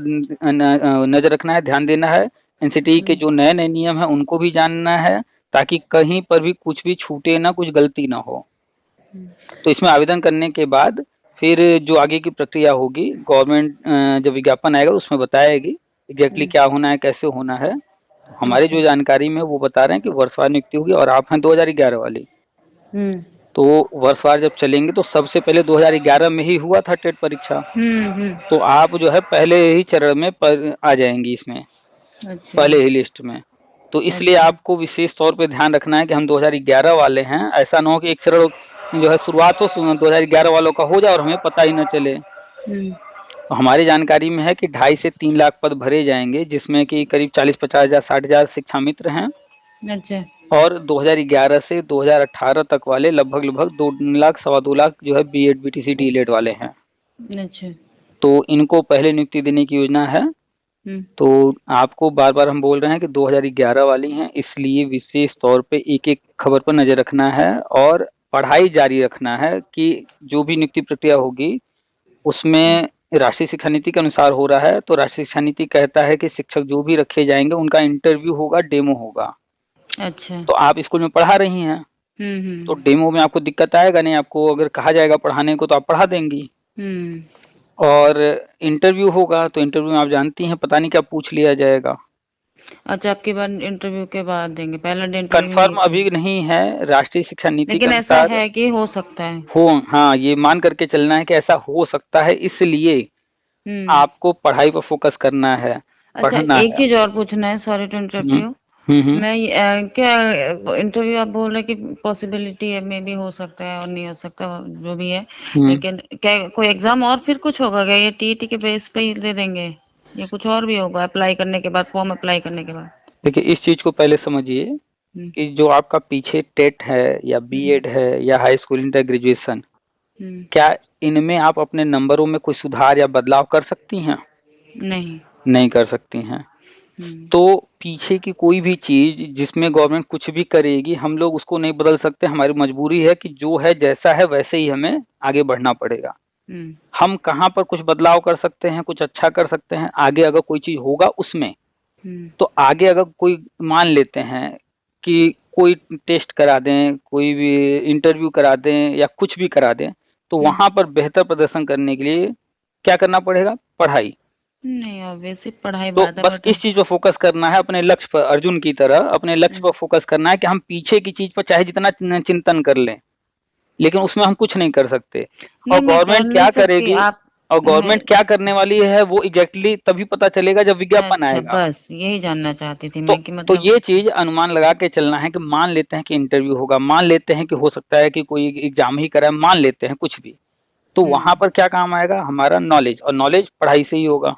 नजर रखना है, ध्यान देना है। एनसीटीई के जो नए नए नियम है उनको भी जानना है, ताकि कहीं पर भी कुछ भी छूटे ना, कुछ गलती ना हो। तो इसमें आवेदन करने के बाद फिर जो आगे की प्रक्रिया होगी, गवर्नमेंट जब विज्ञापन आएगा उसमें बताएगी एग्जैक्टली क्या होना है, कैसे होना है। तो हमारे जो जानकारी में वो बता रहे हैं कि वर्षवार नियुक्ति होगी। और आप हैं 2011 वाली, तो वर्षवार जब चलेंगे तो सबसे पहले 2011 में ही हुआ था टेट परीक्षा, तो आप जो है पहले ही चरण में आ जाएंगी इसमें, अच्छा, पहले ही लिस्ट में। तो इसलिए अच्छा। आपको विशेष तौर पे ध्यान रखना है कि हम 2011 वाले हैं। ऐसा ना हो कि एक चरण जो है शुरुआत हो 2011 वालों का हो जाए और हमें पता ही न चले। तो हमारी जानकारी में है कि 2.5 से 3 लाख पद भरे जाएंगे, जिसमें कि करीब 40-50 हजार 60 हजार शिक्षा मित्र हैं। अच्छा। और 2011 से 2018 तक वाले लगभग लगभग 2 लाख 2.25 लाख जो है बीएड बीटीसी डीएलएड वाले हैं। अच्छा। तो इनको पहले नियुक्ति देने की योजना है। तो आपको बार बार हम बोल रहे हैं कि 2011 वाली हैं, इसलिए विशेष तौर पे एक एक खबर पर नजर रखना है और पढ़ाई जारी रखना है कि जो भी नियुक्ति प्रक्रिया होगी उसमें राष्ट्रीय शिक्षा नीति के अनुसार हो रहा है। तो राष्ट्रीय शिक्षा नीति कहता है कि शिक्षक जो भी रखे जाएंगे उनका इंटरव्यू होगा, डेमो होगा। अच्छा। तो आप स्कूल में पढ़ा रही हैं, तो डेमो में आपको दिक्कत आएगा नहीं, आपको अगर कहा जाएगा पढ़ाने को तो आप पढ़ा देंगी। और इंटरव्यू होगा तो इंटरव्यू में आप जानती हैं पता नहीं क्या पूछ लिया जाएगा। अच्छा, आपके बाद इंटरव्यू के बाद देंगे, पहला इंटरव्यू कंफर्म नहीं? अभी नहीं है, राष्ट्रीय शिक्षा नीति के लेकिन ऐसा अनुसार है कि हो सकता है। हो, हाँ, ये मान करके चलना है कि ऐसा हो सकता है, इसलिए आपको पढ़ाई पर फोकस करना है, अच्छा, पढ़ना एक है। चीज और पूछना है, sorry to interrupt hmm, you. Hmm. मैं क्या इंटरव्यू आप बोल रहे कि पॉसिबिलिटी है, मे भी हो सकता है और नहीं हो सकता, जो भी है। हम्म। लेकिन क्या कोई एग्जाम और फिर कुछ होगा क्या? ये टीईटी के बेस पे ही दे देंगे या कुछ और भी होगा अप्लाई करने के बाद, फॉर्म अप्लाई करने के बाद? देखिए इस चीज को पहले समझिए हम्म, कि जो आपका पीछे टेट है या बीएड है या हाई स्कूल इंटर ग्रेजुएशन, हम्म, क्या इनमें आप अपने नंबरों में कोई सुधार या बदलाव कर सकती हैं? नहीं। नहीं कर सकती हैं। तो पीछे की कोई भी चीज जिसमें गवर्नमेंट कुछ भी करेगी हम लोग उसको नहीं बदल सकते। हमारी मजबूरी है कि जो है जैसा है वैसे ही हमें आगे बढ़ना पड़ेगा। हम कहाँ पर कुछ बदलाव कर सकते हैं, कुछ अच्छा कर सकते हैं आगे अगर कोई चीज होगा उसमें। तो आगे अगर कोई मान लेते हैं कि कोई टेस्ट करा दें, कोई भी इंटरव्यू करा दें या कुछ भी करा दें, तो वहां पर बेहतर प्रदर्शन करने के लिए क्या करना पड़ेगा? पढ़ाई। नहीं, ऑब्वियसली पढ़ाई तो बात है, बस बट इस चीज पर फोकस करना है, अपने लक्ष्य पर, अर्जुन की तरह अपने लक्ष्य पर फोकस करना है कि हम पीछे की चीज पर चाहे जितना चिंतन कर लें लेकिन उसमें हम कुछ नहीं कर सकते। और नहीं, मैं कर गवर्नमेंट नहीं क्या सकती। करेगी, आप और मैं गवर्नमेंट क्या करने वाली है वो एग्जैक्टली तभी पता चलेगा जब विज्ञापन अच्छा, आएगा। बस यही जानना चाहती थी तो मैं कि तो मतलब। ये चीज अनुमान लगा के चलना है कि मान लेते हैं कि इंटरव्यू होगा, मान लेते हैं कि हो सकता है कि कोई एग्जाम ही कराए, मान लेते हैं कुछ भी, तो वहां पर क्या काम आएगा? हमारा नॉलेज, और नॉलेज पढ़ाई से ही होगा।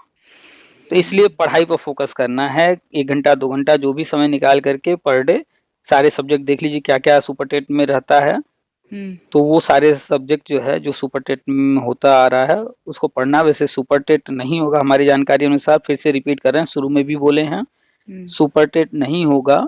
तो इसलिए पढ़ाई पर फोकस करना है। 1 घंटा 2 घंटा जो भी समय निकाल करके पर डे सारे सब्जेक्ट देख लीजिए क्या क्या सुपर टेट में रहता है। तो वो सारे सब्जेक्ट जो है जो सुपर टेट में होता आ रहा है उसको पढ़ना। वैसे सुपर टेट नहीं होगा हमारी जानकारी अनुसार, फिर से रिपीट कर रहे हैं, शुरू में भी बोले हैं सुपर टेट नहीं होगा।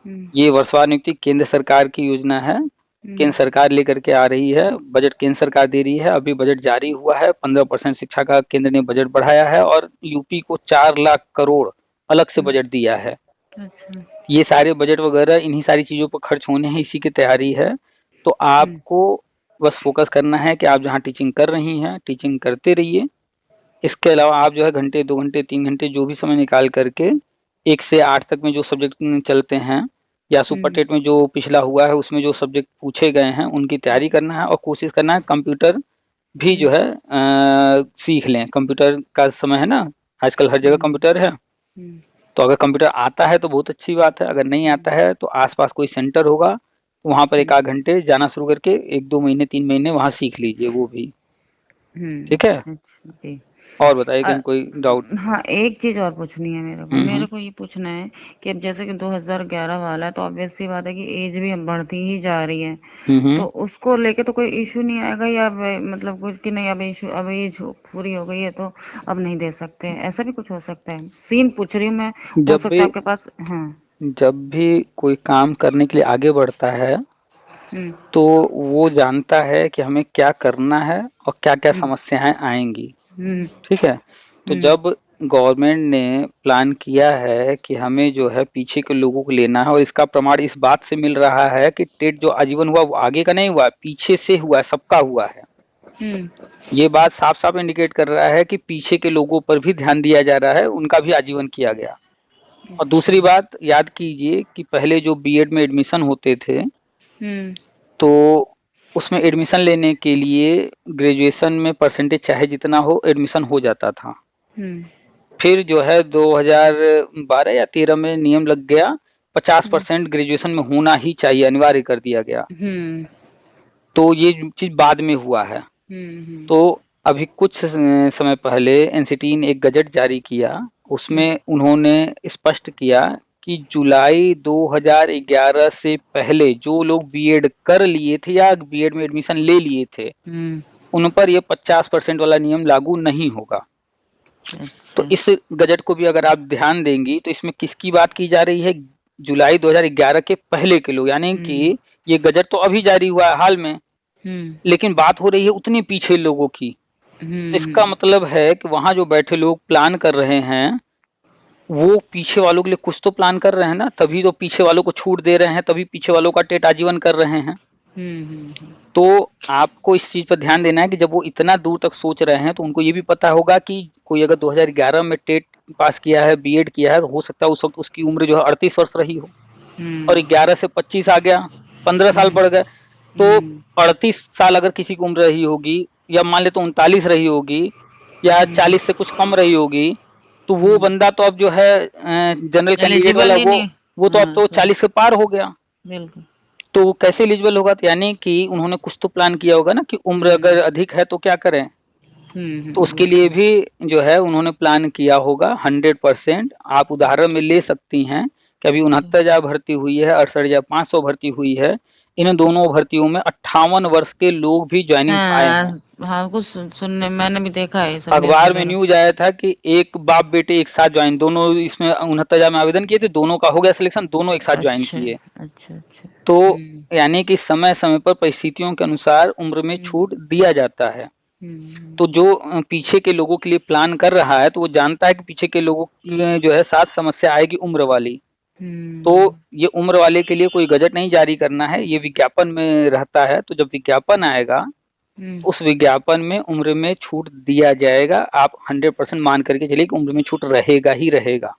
ये वर्षवार नियुक्ति केंद्र सरकार की योजना है, केंद्र सरकार लेकर के आ रही है, बजट केंद्र सरकार दे रही है। अभी बजट जारी हुआ है, 15% शिक्षा का केंद्र ने बजट बढ़ाया है और यूपी को 4 लाख करोड़ अलग से बजट दिया है। अच्छा। ये सारे बजट वगैरह इन्हीं सारी चीजों पर खर्च होने हैं, इसी की तैयारी है। तो आपको बस फोकस करना है कि आप जहाँ टीचिंग कर रही हैं टीचिंग करते रहिए। इसके अलावा आप जो है घंटे 2 घंटे 3 घंटे जो भी समय निकाल करके 1 से 8 तक में जो सब्जेक्ट चलते हैं या सुपर टेट में जो पिछला हुआ है उसमें जो सब्जेक्ट पूछे गए हैं उनकी तैयारी करना है और कोशिश करना है कंप्यूटर भी जो है सीख लें। कंप्यूटर का समय है ना, आजकल हर जगह कंप्यूटर है। तो अगर कंप्यूटर आता है तो बहुत अच्छी बात है, अगर नहीं आता है तो आसपास कोई सेंटर होगा वहाँ पर 1 आध घंटे जाना शुरू करके 1-2 महीने 3 महीने वहाँ सीख लीजिए वो भी। ठीक है। जी। और बताइए कहीं कोई डाउट? हाँ, एक चीज और पूछनी है मेरे को ये पूछना है कि अब जैसे कि 2011 वाला है तो ऑब्वियस सी बात है कि एज भी अब बढ़ती ही जा रही है, तो उसको लेके तो कोई इशू नहीं आएगा या मतलब कुछ कि नहीं अब इशू अब एज पूरी हो गई है तो अब नहीं दे सकते, ऐसा भी कुछ हो सकता है? सीन पूछ रही हूँ मैं, हो सकता है आपके पास। हाँ, जब भी कोई काम करने के लिए आगे बढ़ता है तो वो जानता है कि हमें क्या करना है और क्या क्या समस्याएं आएंगी। ठीक है। तो जब गवर्नमेंट ने प्लान किया है कि हमें जो है पीछे के लोगों को लेना है और इसका प्रमाण इस बात से मिल रहा है कि टेट जो आजीवन हुआ वो आगे का नहीं हुआ, पीछे से हुआ, सबका हुआ है। ये बात साफ साफ इंडिकेट कर रहा है कि पीछे के लोगों पर भी ध्यान दिया जा रहा है, उनका भी आजीवन किया गया। और दूसरी बात याद कीजिए कि पहले जो बीएड में एडमिशन होते थे तो उसमें एडमिशन लेने के लिए ग्रेजुएशन में परसेंटेज चाहे जितना हो एडमिशन हो जाता था। फिर जो है 2012 या 13 में नियम लग गया 50% ग्रेजुएशन में होना ही चाहिए, अनिवार्य कर दिया गया। तो ये चीज बाद में हुआ है। तो अभी कुछ समय पहले एनसीटी ने एक गजट जारी किया, उसमें उन्होंने स्पष्ट किया कि जुलाई 2011 से पहले जो लोग बीएड कर लिए थे या बीएड में एडमिशन ले लिए थे उन पर ये 50% वाला नियम लागू नहीं होगा। तो इस गजट को भी अगर आप ध्यान देंगी तो इसमें किसकी बात की जा रही है? जुलाई 2011 के पहले के लोग, यानी कि ये गजट तो अभी जारी हुआ है हाल में, लेकिन बात हो रही है उतने पीछे लोगों की। इसका मतलब है कि वहां जो बैठे लोग प्लान कर रहे हैं वो पीछे वालों के लिए कुछ तो प्लान कर रहे हैं ना, तभी तो पीछे वालों को छूट दे रहे हैं, तभी पीछे वालों का टेट आजीवन कर रहे हैं। तो आपको इस चीज पर ध्यान देना है कि जब वो इतना दूर तक सोच रहे हैं तो उनको ये भी पता होगा कि कोई अगर 2011 में टेट पास किया है, बीएड किया है, तो हो सकता है उस वक्त उसकी उम्र जो है 38 वर्ष रही हो और 11 से 25 आ गया, 15 साल बढ़ गए। तो 38 साल अगर किसी की उम्र रही होगी या मान ले तो 39 रही होगी या 40 से कुछ कम रही होगी, तो वो बंदा तो अब जो है जनरल कैंडिडेट वाला वो तो अब तो 40 के पार हो गया। बिल्कुल। तो वो कैसे एलिजिबल होगा? तो यानी कि उन्होंने कुछ तो प्लान किया होगा ना कि उम्र अगर अधिक है तो क्या करें। तो उसके लिए भी जो है उन्होंने प्लान किया होगा 100%। आप उदाहरण में ले सकती हैं कि अभी 69,000 भर्ती हुई है, 68,500 भर्ती हुई है। इन दोनों भर्तियों में 58 वर्ष के लोग भी ज्वाइनिंग आए हैं। हाँ, कुछ सुनने मैंने भी देखा है, अखबार में न्यूज आया था कि एक बाप बेटे एक साथ ज्वाइन, दोनों इसमें 69,000 में आवेदन किए थे, दोनों का हो गया सिलेक्शन, दोनों एक साथ ज्वाइन किए। अच्छा। तो यानी कि समय समय पर परिस्थितियों के अनुसार उम्र में छूट दिया जाता है। तो जो पीछे के लोगों के लिए प्लान कर रहा है तो वो जानता है कि पीछे के लोगों की जो है साथ समस्या आएगी उम्र वाली। तो ये उम्र वाले के लिए कोई गजट नहीं जारी करना है, ये विज्ञापन में रहता है। तो जब विज्ञापन आएगा उस विज्ञापन में उम्र में छूट दिया जाएगा। आप 100% मान करके चलिए कि उम्र में छूट रहेगा ही रहेगा,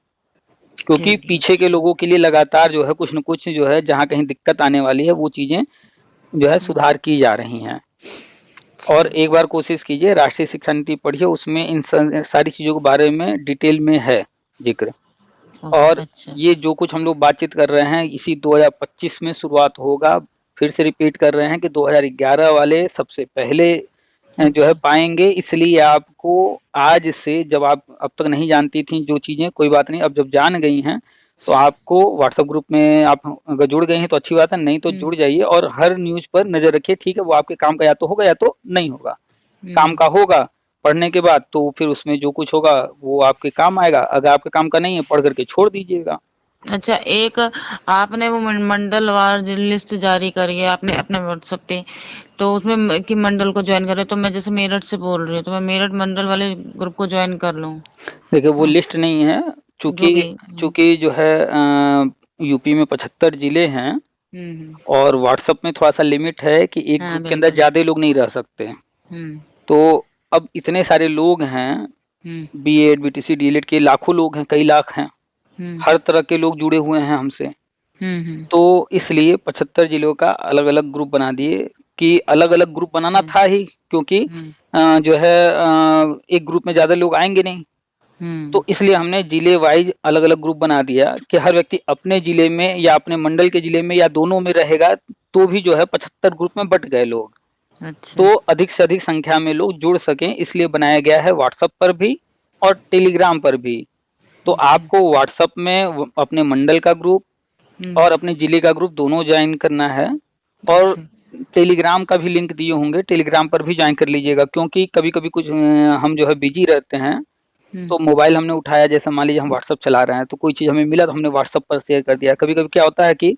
क्योंकि पीछे के लोगों के लिए लगातार जो है कुछ न कुछ जो है जहाँ कहीं दिक्कत आने वाली है वो चीजें जो है सुधार की जा रही हैं। और एक बार कोशिश कीजिए, राष्ट्रीय शिक्षा नीति पढ़िए, उसमें इन सारी चीजों के बारे में डिटेल में है जिक्र। और ये जो कुछ हम लोग बातचीत कर रहे हैं इसी 2025 में शुरुआत होगा। फिर से रिपीट कर रहे हैं कि 2011 वाले सबसे पहले जो है अच्छा। पाएंगे। इसलिए आपको आज से, जब आप अब तक नहीं जानती थी जो चीजें, कोई बात नहीं, अब जब जान गई हैं तो आपको व्हाट्सएप ग्रुप में आप अगर जुड़ गई हैं तो अच्छी बात है, नहीं तो हुँ, जुड़ जाइए और हर न्यूज पर नजर रखिए। ठीक है, वो आपके काम का या तो होगा या तो नहीं होगा। काम हुँ। का होगा पढ़ने के बाद तो फिर उसमें जो कुछ होगा वो आपके काम आएगा, अगर आपके काम का नहीं है पढ़ करके छोड़ दीजिएगा। अच्छा, एक आपने वो मंडलवार जो लिस्ट जारी करी है आपने अपने व्हाट्सएप पे, तो उसमें कि मंडल को ज्वाइन करें, तो मैं जैसे मेरठ से बोल रही हूँ तो मैं मेरठ मंडल वाले ग्रुप को ज्वाइन कर लूँ? देखिए वो हाँ, लिस्ट नहीं है, जो चूंकि भी। चूंकि जो है यूपी में 75 जिले हैं हुँ। और व्हाट्सएप में थोड़ा सा लिमिट है कि एक हाँ, ग्रुप के अंदर बिल्कुल। ज्यादा लोग नहीं रह सकते। हुँ, तो अब इतने सारे लोग हैं, हुँ, बीएड बीटीसी डीएलएड के लाखों लोग हैं, कई लाख हैं, हुँ, हर तरह के लोग जुड़े हुए हैं हमसे। हुँ, हुँ। तो इसलिए 75 जिलों का अलग अलग ग्रुप बना दिए, कि अलग अलग ग्रुप बनाना अच्छा। था ही, क्योंकि हुँ, जो है एक ग्रुप में ज्यादा लोग आएंगे नहीं। हुँ, तो इसलिए हमने जिले वाइज अलग अलग ग्रुप बना दिया कि हर व्यक्ति अपने जिले में या अपने मंडल के जिले में या दोनों में रहेगा, तो भी जो है 75 ग्रुप में बट गए लोग। अच्छा। तो अधिक से अधिक संख्या में लोग जुड़ सकें, इसलिए बनाया गया है व्हाट्सएप पर भी और टेलीग्राम पर भी। तो अच्छा। आपको व्हाट्सएप में अपने मंडल का ग्रुप हुँ, और अपने जिले का ग्रुप दोनों ज्वाइन करना है, और अच्छा। टेलीग्राम का भी लिंक दिए होंगे, टेलीग्राम पर भी ज्वाइन कर लीजिएगा, क्योंकि कभी कभी कुछ हम जो है बिजी रहते हैं। हुँ, तो मोबाइल हमने उठाया, जैसे मान लीजिए हम व्हाट्सएप चला रहे हैं तो कोई चीज़ हमें मिला तो हमने व्हाट्सएप पर शेयर कर दिया। कभी कभी क्या होता है कि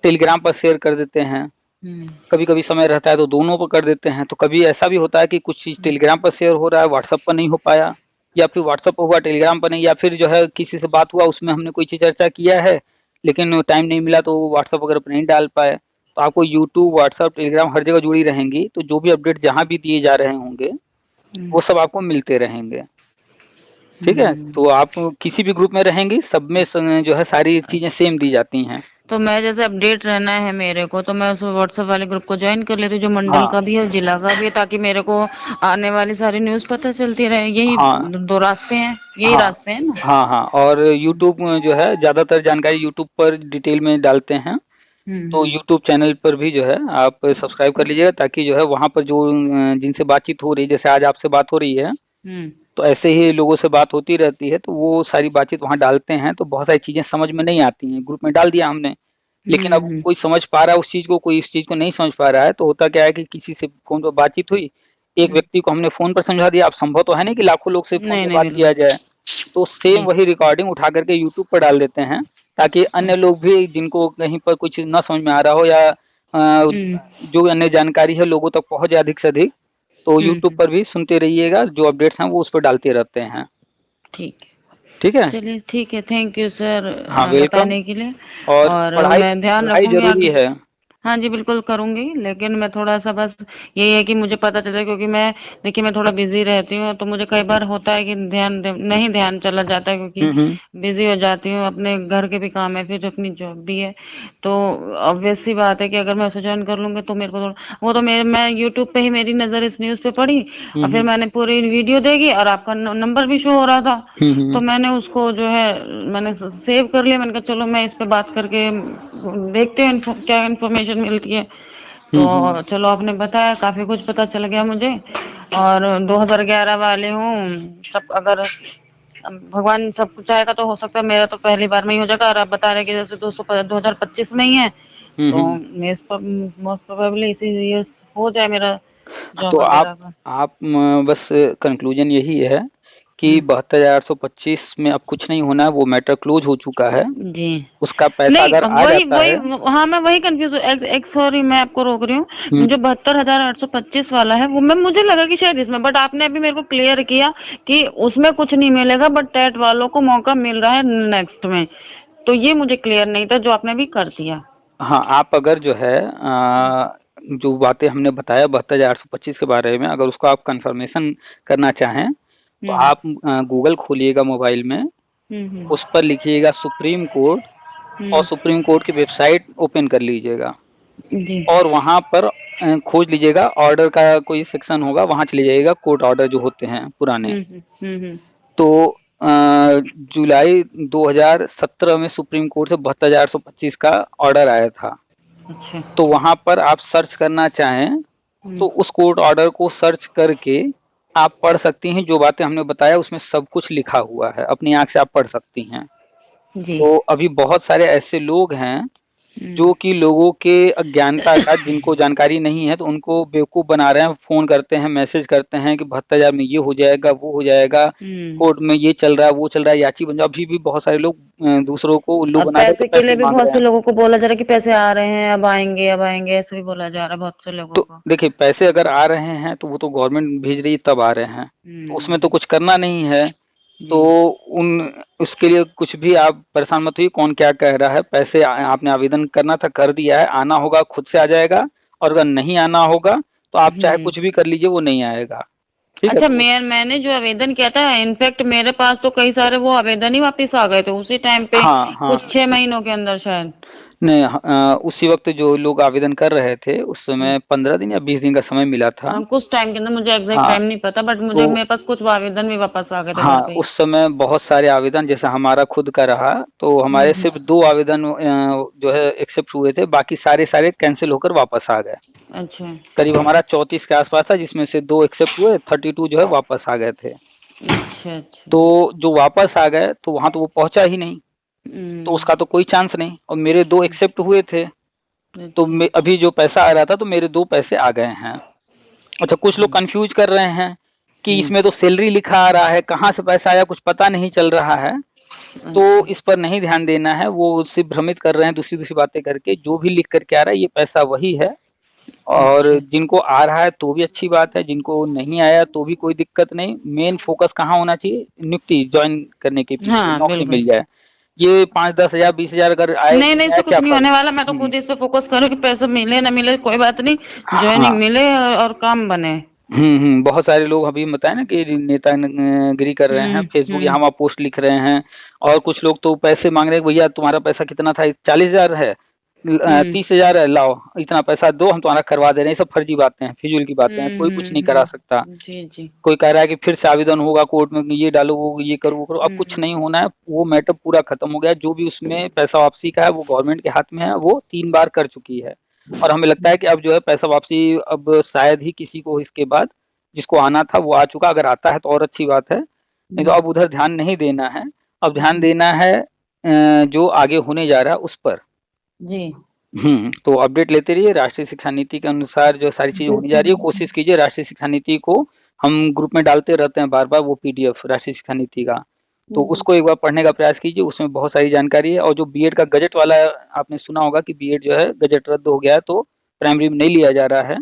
टेलीग्राम पर शेयर कर देते हैं, हुँ, कभी कभी समय रहता है तो दोनों पर कर देते हैं। तो कभी ऐसा भी होता है कि कुछ चीज़ हुँ, टेलीग्राम पर शेयर हो रहा है, व्हाट्सएप पर नहीं हो पाया, या फिर व्हाट्सएप पर हुआ टेलीग्राम पर नहीं, या फिर जो है किसी से बात हुआ उसमें हमने कोई चीज़ चर्चा किया है लेकिन टाइम नहीं मिला तो वो व्हाट्सएप वगैरह पर नहीं डाल पाए। तो आपको यूट्यूब, व्हाट्सएप, टेलीग्राम हर जगह जुड़ी रहेंगी, तो जो भी अपडेट जहाँ भी दिए जा रहे होंगे हुँ, वो सब आपको मिलते रहेंगे। ठीक है, हुँ। तो आप किसी भी ग्रुप में रहेंगी, सब में जो है सारी चीज़ें सेम दी जाती हैं। तो मैं जैसे अपडेट रहना है मेरे को, तो मैं उस व्हाट्सएप वाले ग्रुप को ज्वाइन कर लेती हूँ जो मंडल हाँ, का भी है और जिला का भी है, ताकि मेरे को आने वाली सारी न्यूज़ पता चलती रहे। यही हाँ, 2 रास्ते हैं, यही हाँ, रास्ते हैं ना? हाँ, हाँ, और यूट्यूब जो है ज़्यादातर जानकारी यूट्यूब पर डिटेल में डालते हैं। हुँ, तो हुँ, यूट्यूब चैनल पर भी जो है आप सब्सक्राइब कर लीजिएगा, ताकि जो है वहाँ पर जो जिनसे बातचीत हो रही है, जैसे आज आपसे बात हो रही है, हुँ, तो ऐसे ही लोगों से बात होती रहती है, तो वो सारी बातचीत वहाँ डालते हैं, तो बहुत सारी चीज़ें समझ में नहीं आती हैं, ग्रुप में डाल दिया हमने। लेकिन अब हुँ, कोई समझ पा रहा है उस चीज़ को, कोई इस चीज़ को नहीं समझ पा रहा है, तो होता क्या है कि किसी से फ़ोन पर बातचीत हुई, एक हुँ। व्यक्ति को हमने फ़ोन पर समझा दिया। अब संभव तो है नहीं कि लाखों लोग से फ़ोन नहीं, पे नहीं, बात किया बिल्कुल। जाए, तो सेम जी। वही रिकॉर्डिंग उठा करके यूट्यूब पर डाल देते हैं, ताकि अन्य लोग भी जिनको कहीं पर कुछ ना समझ में आ रहा हो, या हुँ, जो अन्य जानकारी है लोगों तक पहुँच जाए अधिक से अधिक, तो हुँ, यूट्यूब हुँ। पर भी सुनते रहिएगा, जो अपडेट्स हैं वो उस पर डालते रहते हैं। ठीक है। ठीक है? चलिए ठीक है, थैंक यू सर हाँ, वेलकम। बताने के लिए। और और पढ़ाई मैं ध्यान पढ़ाई रखूँगी ज़रूरी आगे। है। हाँ जी, बिल्कुल करूँगी, लेकिन मैं थोड़ा-सा बस यही है कि मुझे पता चले, क्योंकि मैं देखिए मैं थोड़ा बिज़ी रहती हूँ, तो मुझे कई बार होता है कि नहीं ध्यान चला जाता है, क्योंकि हुँ, हुँ। बिज़ी हो जाती हूँ, अपने घर के भी काम है, फिर अपनी जॉब भी है। तो ऑब्वियस सी बात है कि अगर मैं उसे जॉइन कर लूँगी तो मेरे को थोड़ा वो तो मैं यूट्यूब पे ही मेरी नज़र इस न्यूज़ पे पड़ी हुँ, और फिर हुँ। मैंने पूरी वीडियो देखी और आपका नंबर भी शो हो रहा था। हुँ, तो हुँ। मैंने उसको जो है मैंने सेव कर लिया। मैंने कहा चलो मैं इस पे बात करके देखते हैं क्या इन्फॉर्मेशन मिलती है। हुँ, हुँ। तो चलो आपने बताया, काफी कुछ पता चल गया मुझे। और 2011 वाले हूँ, सब अगर भगवान सब कुछ चाहेगा तो हो सकता है मेरा तो पहली बार में ही हो जाएगा। और आप बता रहे हैं कि जैसे 2025 में ही है, हुँ, तो हुँ। मोस्ट प्रोबेबली इसी ईयर हो जाए मेरा तो जॉब वगैरह का। आप बस कंक्लूजन यही है कि हम्म, 72,825 में अब कुछ नहीं होना है, वो मैटर क्लोज हो चुका है। जी। उसका पैसा नहीं, अगर आ वही जाता वही है। हाँ, मैं वही कंफ्यूज हूँ। एक सॉरी, मैं आपको रोक रही हुँ, हूँ। जो 72,825 वाला है वो मैं मुझे लगा कि शायद इसमें, बट आपने अभी मेरे को क्लियर किया कि उसमें कुछ नहीं मिलेगा, बट टेट वालों को मौका मिल रहा है नेक्स्ट में। तो ये मुझे क्लियर नहीं था, जो आपने अभी कर दिया। हाँ, आप अगर जो है जो बातें हमने बताया 72,825 के बारे में, अगर उसको आप कन्फर्मेशन करना चाहें, तो हम्म, आप गूगल खोलिएगा मोबाइल में, हम्म, उस पर लिखिएगा सुप्रीम कोर्ट, और हम्म, सुप्रीम कोर्ट की वेबसाइट ओपन कर लीजिएगा, जी। और वहाँ पर खोज लीजिएगा, ऑर्डर का कोई सेक्शन होगा, वहाँ चले जाइएगा, कोर्ट ऑर्डर जो होते हैं पुराने। तो जुलाई 2017 में सुप्रीम कोर्ट से 72,825 का ऑर्डर आया था। अच्छा। तो वहाँ पर आप सर्च करना चाहें तो उस कोर्ट ऑर्डर को सर्च करके आप पढ़ सकती हैं, जो बातें हमने बताया उसमें सब कुछ लिखा हुआ है, अपनी आंख से आप पढ़ सकती हैं। जी। तो अभी बहुत सारे ऐसे लोग हैं जो कि लोगों के अज्ञानता का, जिनको जानकारी नहीं है तो उनको बेवकूफ बना रहे हैं, फोन करते हैं, मैसेज करते हैं कि 72,000 में ये हो जाएगा, वो हो जाएगा, कोर्ट में ये चल रहा है, वो चल रहा है, याची बन जाओ। अभी भी बहुत सारे लोग दूसरों को उल्लू और बना रहे पैसे हैं, के पैसे लिए भी मांग बहुत रहे से हैं। लोगों को बोला जा रहा है कि पैसे आ रहे हैं, अब आएंगे, ऐसे भी बोला जा रहा है बहुत से लोगों तो को। देखिए, पैसे अगर आ रहे हैं तो वो तो गवर्नमेंट भेज रही है तब आ रहे हैं, तो उसमें तो कुछ करना नहीं है। तो जी। उन उसके लिए कुछ भी आप परेशान मत होइए, कौन क्या कह रहा है। पैसे आपने आवेदन करना था, कर दिया है, आना होगा खुद से आ जाएगा, और अगर नहीं आना होगा तो आप चाहे कुछ भी कर लीजिए, वो नहीं आएगा। ठीक है? अच्छा, तो मैंने जो आवेदन किया था, इनफैक्ट मेरे पास तो कई सारे वो आवेदन ही वापस आ गए थे उसी टाइम पे, हाँ, हाँ। कुछ 6 महीनों के अंदर शायद। नहीं, उसी वक्त जो लोग आवेदन कर रहे थे उस समय 15 दिन या 20 दिन का समय मिला था। कुछ टाइम के अंदर, मुझे एग्जैक्ट हाँ, टाइम नहीं पता, बट मुझे तो मेरे पास कुछ आवेदन भी वापस आ गए थे हाँ, घर पे ही। उस समय बहुत सारे आवेदन, जैसे हमारा खुद का रहा, तो हमारे हम्म। सिर्फ 2 आवेदन जो है एक्सेप्ट हुए थे, बाकी सारे कैंसिल होकर वापस आ गए। अच्छा। करीब हमारा 34 के आसपास था, जिसमें से 2 एक्सेप्ट हुए, 32 जो है वापस आ गए थे। अच्छा। अच्छा। तो जो वापस आ गए तो वहां तो वो पहुंचा ही नहीं, तो हम्म। उसका तो कोई चांस नहीं, और मेरे 2 एक्सेप्ट हुए थे। तो अच्छा। अभी जो पैसा आ रहा था तो मेरे 2 पैसे आ गए हैं। अच्छा, कुछ लोग कंफ्यूज कर रहे हैं कि हम्म। इसमें तो सैलरी लिखा आ रहा है, कहाँ से पैसा आया कुछ पता नहीं चल रहा है। तो अच्छा। इस पर नहीं ध्यान देना है, वो सिर्फ भ्रमित कर रहे हैं दूसरी दूसरी बातें करके। जो भी लिख करके आ रहा है ये पैसा वही है, और अच्छा। जिनको आ रहा है तो भी अच्छी बात है, जिनको नहीं आया तो भी कोई दिक्कत नहीं। मेन फोकस कहाँ होना चाहिए? नियुक्ति, ज्वाइन करने के पीछे, हाँ, नौकरी बिल्कुल। मिल जाए। ये 5-10 हजार 20 हजार अगर आए नहीं, नहीं, नहीं आए, इससे क्या कुछ नहीं फर्क? होने वाला। मैं तो हम्म, खुद इस पे फोकस करूँ कि पैसे मिले ना मिले कोई बात नहीं, हाँ। जॉइनिंग मिले और काम बने। बहुत सारे लोग अभी बताए ना कि नेतागिरी कर रहे हैं, हम्म। फेसबुक या हम्म। वहाँ पोस्ट लिख रहे हैं, और कुछ लोग तो पैसे मांग रहे हैं, भैया तुम्हारा पैसा कितना था? 40,000 है, हम्म। 30,000 है, लाओ इतना पैसा दो, हम तुम्हारा करवा दे रहे हैं। ये सब फर्जी बातें हैं, फिजूल की बातें हैं, कोई कुछ नहीं करा सकता। जी, जी। कोई कह रहा है कि फिर से आवेदन होगा कोर्ट में, ये डालो, वो ये करो, वो करो। अब कुछ हम्म। नहीं होना है, वो मैटर पूरा खत्म हो गया। जो भी उसमें पैसा वापसी का है वो गवर्नमेंट के हाथ में है, वो 3 बार कर चुकी है। और हमें लगता है कि अब जो है पैसा वापसी, अब शायद ही किसी को इसके बाद, जिसको आना था वो आ चुका। अगर आता है तो और अच्छी बात है, नहीं तो अब उधर ध्यान नहीं देना है। अब ध्यान देना है जो आगे होने जा रहा है उस पर। जी। तो अपडेट लेते रहिए, राष्ट्रीय शिक्षा नीति के अनुसार जो सारी चीजें होने जा बिल्कुल, रही है, बिल्कुल। कोशिश कीजिए। राष्ट्रीय शिक्षा नीति को हम ग्रुप में डालते रहते हैं बार बार, वो पीडीएफ राष्ट्रीय शिक्षा नीति का, तो उसको एक बार पढ़ने का प्रयास कीजिए। उसमें बहुत सारी जानकारी है। और जो बीएड का गजट वाला, आपने सुना होगा कि बीएड जो है गजट रद्द हो गया है, तो प्राइमरी में नहीं लिया जा रहा है।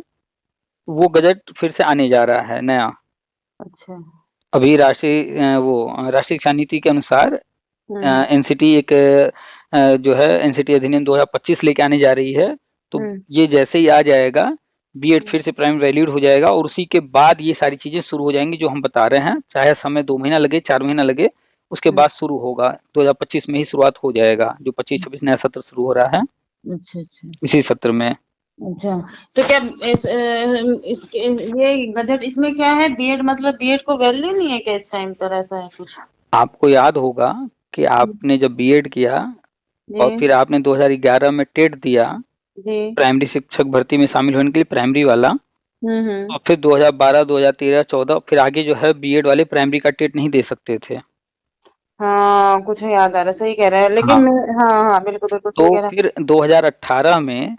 वो गजट फिर से आने जा रहा है नया। अच्छा। अभी राष्ट्रीय शिक्षा नीति के अनुसार हम्म। एनसीटी एक जो है एनसीटी अधिनियम 2025 लेके आने जा रही है। तो ये जैसे ही आ जाएगा, बीएड फिर से प्राइमरी वैलिड हो जाएगा, और उसी के बाद ये सारी चीजें शुरू हो जाएंगी जो हम बता रहे हैं। चाहे समय 2 महीना लगे, 4 महीना लगे, उसके बाद शुरू होगा। 2025 में ही शुरुआत हो जाएगा, जो 25-26 नया सत्र शुरू हो रहा है अच्छा। अच्छा। इसी सत्र में। अच्छा, तो क्या ये गजट इसमें क्या है? बीएड मतलब बीएड को वैल्यू नहीं है क्या इस टाइम पर? ऐसा है कुछ? आपको याद होगा कि आपने जब बीएड किया जी। और फिर आपने 2011 में टेट दिया, जी। प्राइमरी शिक्षक भर्ती में शामिल होने के लिए, प्राइमरी वाला। हम्म। और फिर 2012, 2013, 14 फिर आगे जो है बीएड वाले प्राइमरी का टेट नहीं दे सकते थे। हाँ, कुछ याद आ रहा है, सही कह रहे हैं, लेकिन हाँ, हाँ, हाँ, बिल्कुल, बिल्कुल तो सही कह रहे फिर 2018 में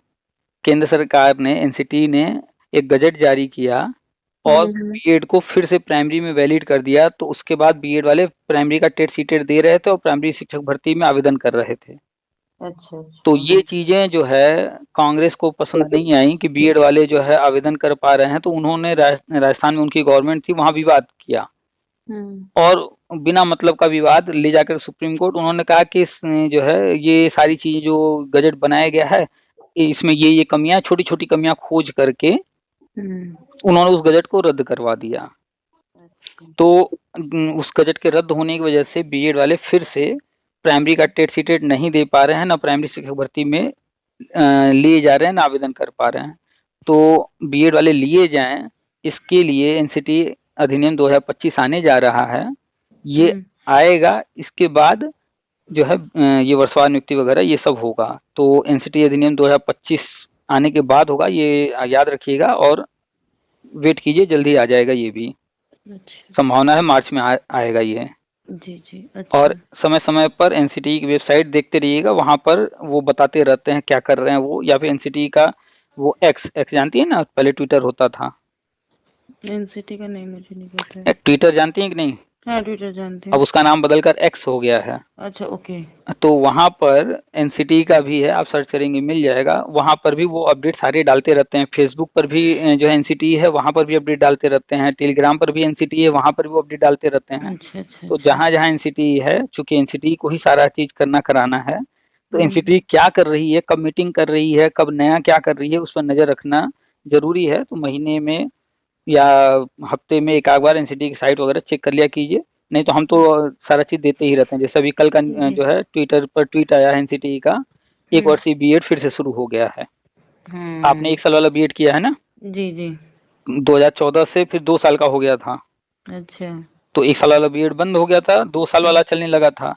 केंद्र सरकार ने, एनसीटी ने एक गजट जारी किया हैं। और बीएड को फिर से प्राइमरी में वैलिड कर दिया। तो उसके बाद बीएड वाले प्राइमरी का टेट सीटेट दे रहे थे और प्राइमरी शिक्षक भर्ती में आवेदन कर रहे थे। अच्छा। तो अच्छा। ये चीजें जो है कांग्रेस को पसंद नहीं आई कि बीएड वाले जो है आवेदन कर पा रहे हैं। तो उन्होंने राजस्थान में उनकी गवर्नमेंट थी, वहां विवाद किया, और बिना मतलब का विवाद ले जाकर सुप्रीम कोर्ट। उन्होंने कहा कि जो है ये सारी चीजें जो गजट बनाया गया है, इसमें ये कमियां, छोटी छोटी कमियां खोज करके उन्होंने उस गजट को रद्द करवा दिया। तो उस गजट के रद्द होने की वजह से बीएड वाले फिर से प्राइमरी का टेट सीटेट नहीं दे पा रहे हैं, ना प्राइमरी शिक्षक भर्ती में लिए जा रहे हैं, ना आवेदन कर पा रहे हैं। तो बीएड वाले लिए जाएं, इसके लिए एनसीटी अधिनियम 2025 आने जा रहा है। ये आएगा, इसके बाद जो है ये वर्षवार नियुक्ति वगैरह ये सब होगा। तो एनसीटी अधिनियम 2025 आने के बाद होगा, ये याद रखिएगा। और वेट कीजिए, जल्दी आ जाएगा ये भी, अच्छा। संभावना है मार्च में आएगा ये। जी, जी। और अच्छा। समय समय पर एनसीटी की वेबसाइट देखते रहिएगा, वहां पर वो बताते रहते हैं क्या कर रहे हैं वो, या फिर एनसीटी का वो एक्स एक्स जानती है ना, पहले ट्विटर होता था। एनसीटी का नहीं, मुझे नहीं पता है। ट्विटर जानती है कि नहीं? हाँ, ट्विटर जानती अब हूँ। उसका नाम बदलकर एक्स हो गया है। अच्छा, ओके। तो वहां पर एनसीटी का भी है, आप सर्च करेंगे मिल जाएगा, वहां पर भी वो अपडेट सारे डालते रहते हैं। फेसबुक पर भी जो है एनसीटी है, वहां पर भी अपडेट डालते रहते हैं। टेलीग्राम पर भी एनसीटी है, वहां पर भी वो अपडेट डालते रहते हैं। अच्छा, अच्छा, तो अच्छा। जहां जहां एनसीटी है, चूंकि एनसीटी को ही सारा चीज करना कराना है, तो हुँ, एनसीटी क्या कर रही है, कब मीटिंग कर रही है, कब नया क्या कर रही है, उस पर नजर रखना जरूरी है। तो महीने में या हफ्ते में एक आध बार एनसीटी की साइट वगैरह चेक कर लिया कीजिए। नहीं तो हम तो सारा चीज देते ही रहते हैं। जैसे अभी कल का जी। जो है ट्विटर पर ट्वीट आया है एनसीटी का, एक हुँ, वर्षीय बीएड फिर से शुरू हो गया है। आपने हाँ। 1 साल वाला बीएड किया है ना, जी, जी। 2014 से फिर 2 साल का हो गया था। अच्छा। तो 1 साल वाला बीएड बंद हो गया था, 2 साल हुँ, वाला चलने लगा था।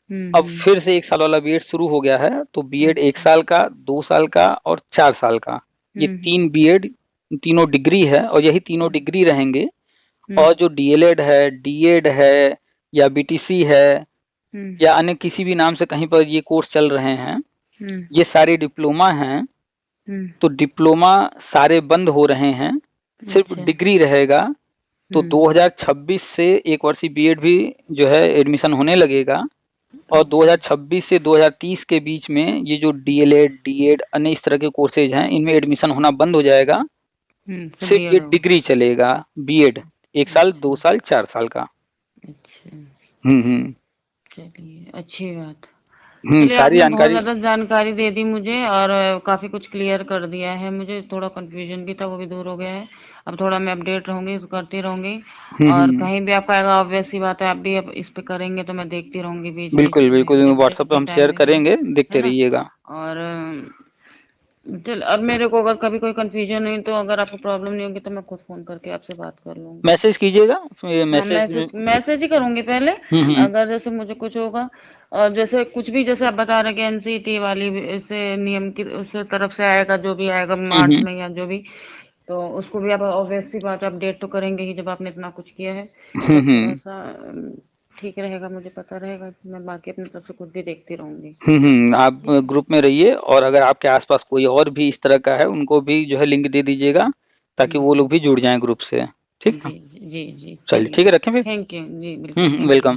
हुँ, अब हुँ। फिर से 1 साल वाला बीएड शुरू हो गया है। तो बीएड एक अच्छा। साल का, 2 साल का और 4 साल का, ये हुँ, हुँ, तीन बीएड, तीनों डिग्री है, और यही तीनों हुँ, डिग्री रहेंगे। हुँ, और जो डीएलएड है, डीएड है, या बीटीसी है, हुँ, या अन्य किसी भी नाम से कहीं पर ये कोर्स चल रहे हैं, हुँ, ये सारे डिप्लोमा हैं। हुँ। तो डिप्लोमा सारे बंद हो रहे हैं, सिर्फ अच्छा। डिग्री रहेगा। तो हुँ, 2026 से एक वर्षीय बीएड भी जो है एडमिशन होने लगेगा। और अच्छा। 2026 से 2030 के बीच में ये जो डीएलएड, डीएड, अन्य इस तरह के कोर्सेज हैं, इनमें एडमिशन होना बंद हो जाएगा। सब सिर्फ ये बीएड होगा। डिग्री चलेगा, बीएड, एक साल, अच्छा, 2 साल, 4 साल का। अच्छा। हम्म। चलिए, अच्छी बात। चलिए, सारी आपने बहुत जानकारी। ज़्यादा जानकारी दे दी मुझे और काफ़ी कुछ क्लियर कर दिया है मुझे। थोड़ा कन्फ्यूजन भी था, वो भी दूर हो गया है। अब थोड़ा मैं अपडेट रहूँगी, करती रहूँगी। और हम्म। कहीं भी आपका आएगा, ऑब्वियस सी बात है, आप भी अब इस पे करेंगे तो मैं देखती रहूँगी बीच-बीच बिल्कुल में, बिल्कुल, जब व्हाट्सएप पे जैसे हम टाइम शेयर मिले। करेंगे, है देखते ना? रहिएगा। और चल, अब मेरे को अगर कभी कोई कन्फ्यूजन हुई तो अगर आपको प्रॉब्लम नहीं होगी तो मैं खुद फ़ोन करके आपसे बात कर लूँगी। मैसेज कीजिएगा, हाँ, मैसेज। मैसेज मैसेज ही करूँगी पहले। हम्म। अगर जैसे मुझे कुछ होगा और जैसे कुछ भी जैसे आप बता रहे हैं कि एनसीटी वाली से नियम की उस तरफ से आएगा, जो भी आएगा मार्च हम्म। में या जो भी, तो उसको भी आप ऑब्वियस सी बात है अपडेट तो करेंगे ही, जब आपने इतना कुछ किया है। तो हम्म। थोड़ा-सा ठीक रहेगा, मुझे पता रहेगा कि मैं बाकी अपनी तरफ से खुद भी देखती रहूँगी। आप ठीक है? ग्रुप में रहिए, और अगर आपके आसपास कोई और भी इस तरह का है, उनको भी जो है लिंक दे दीजिएगा, ताकि वो जी। लोग भी जुड़ जाएं ग्रुप से। ठीक है। जी, जी, जी, जी। चलिए चलिए। ठीक है, रखें फिर। Thank you. जी, बिल्कुल, थैंक वेलकम। यू।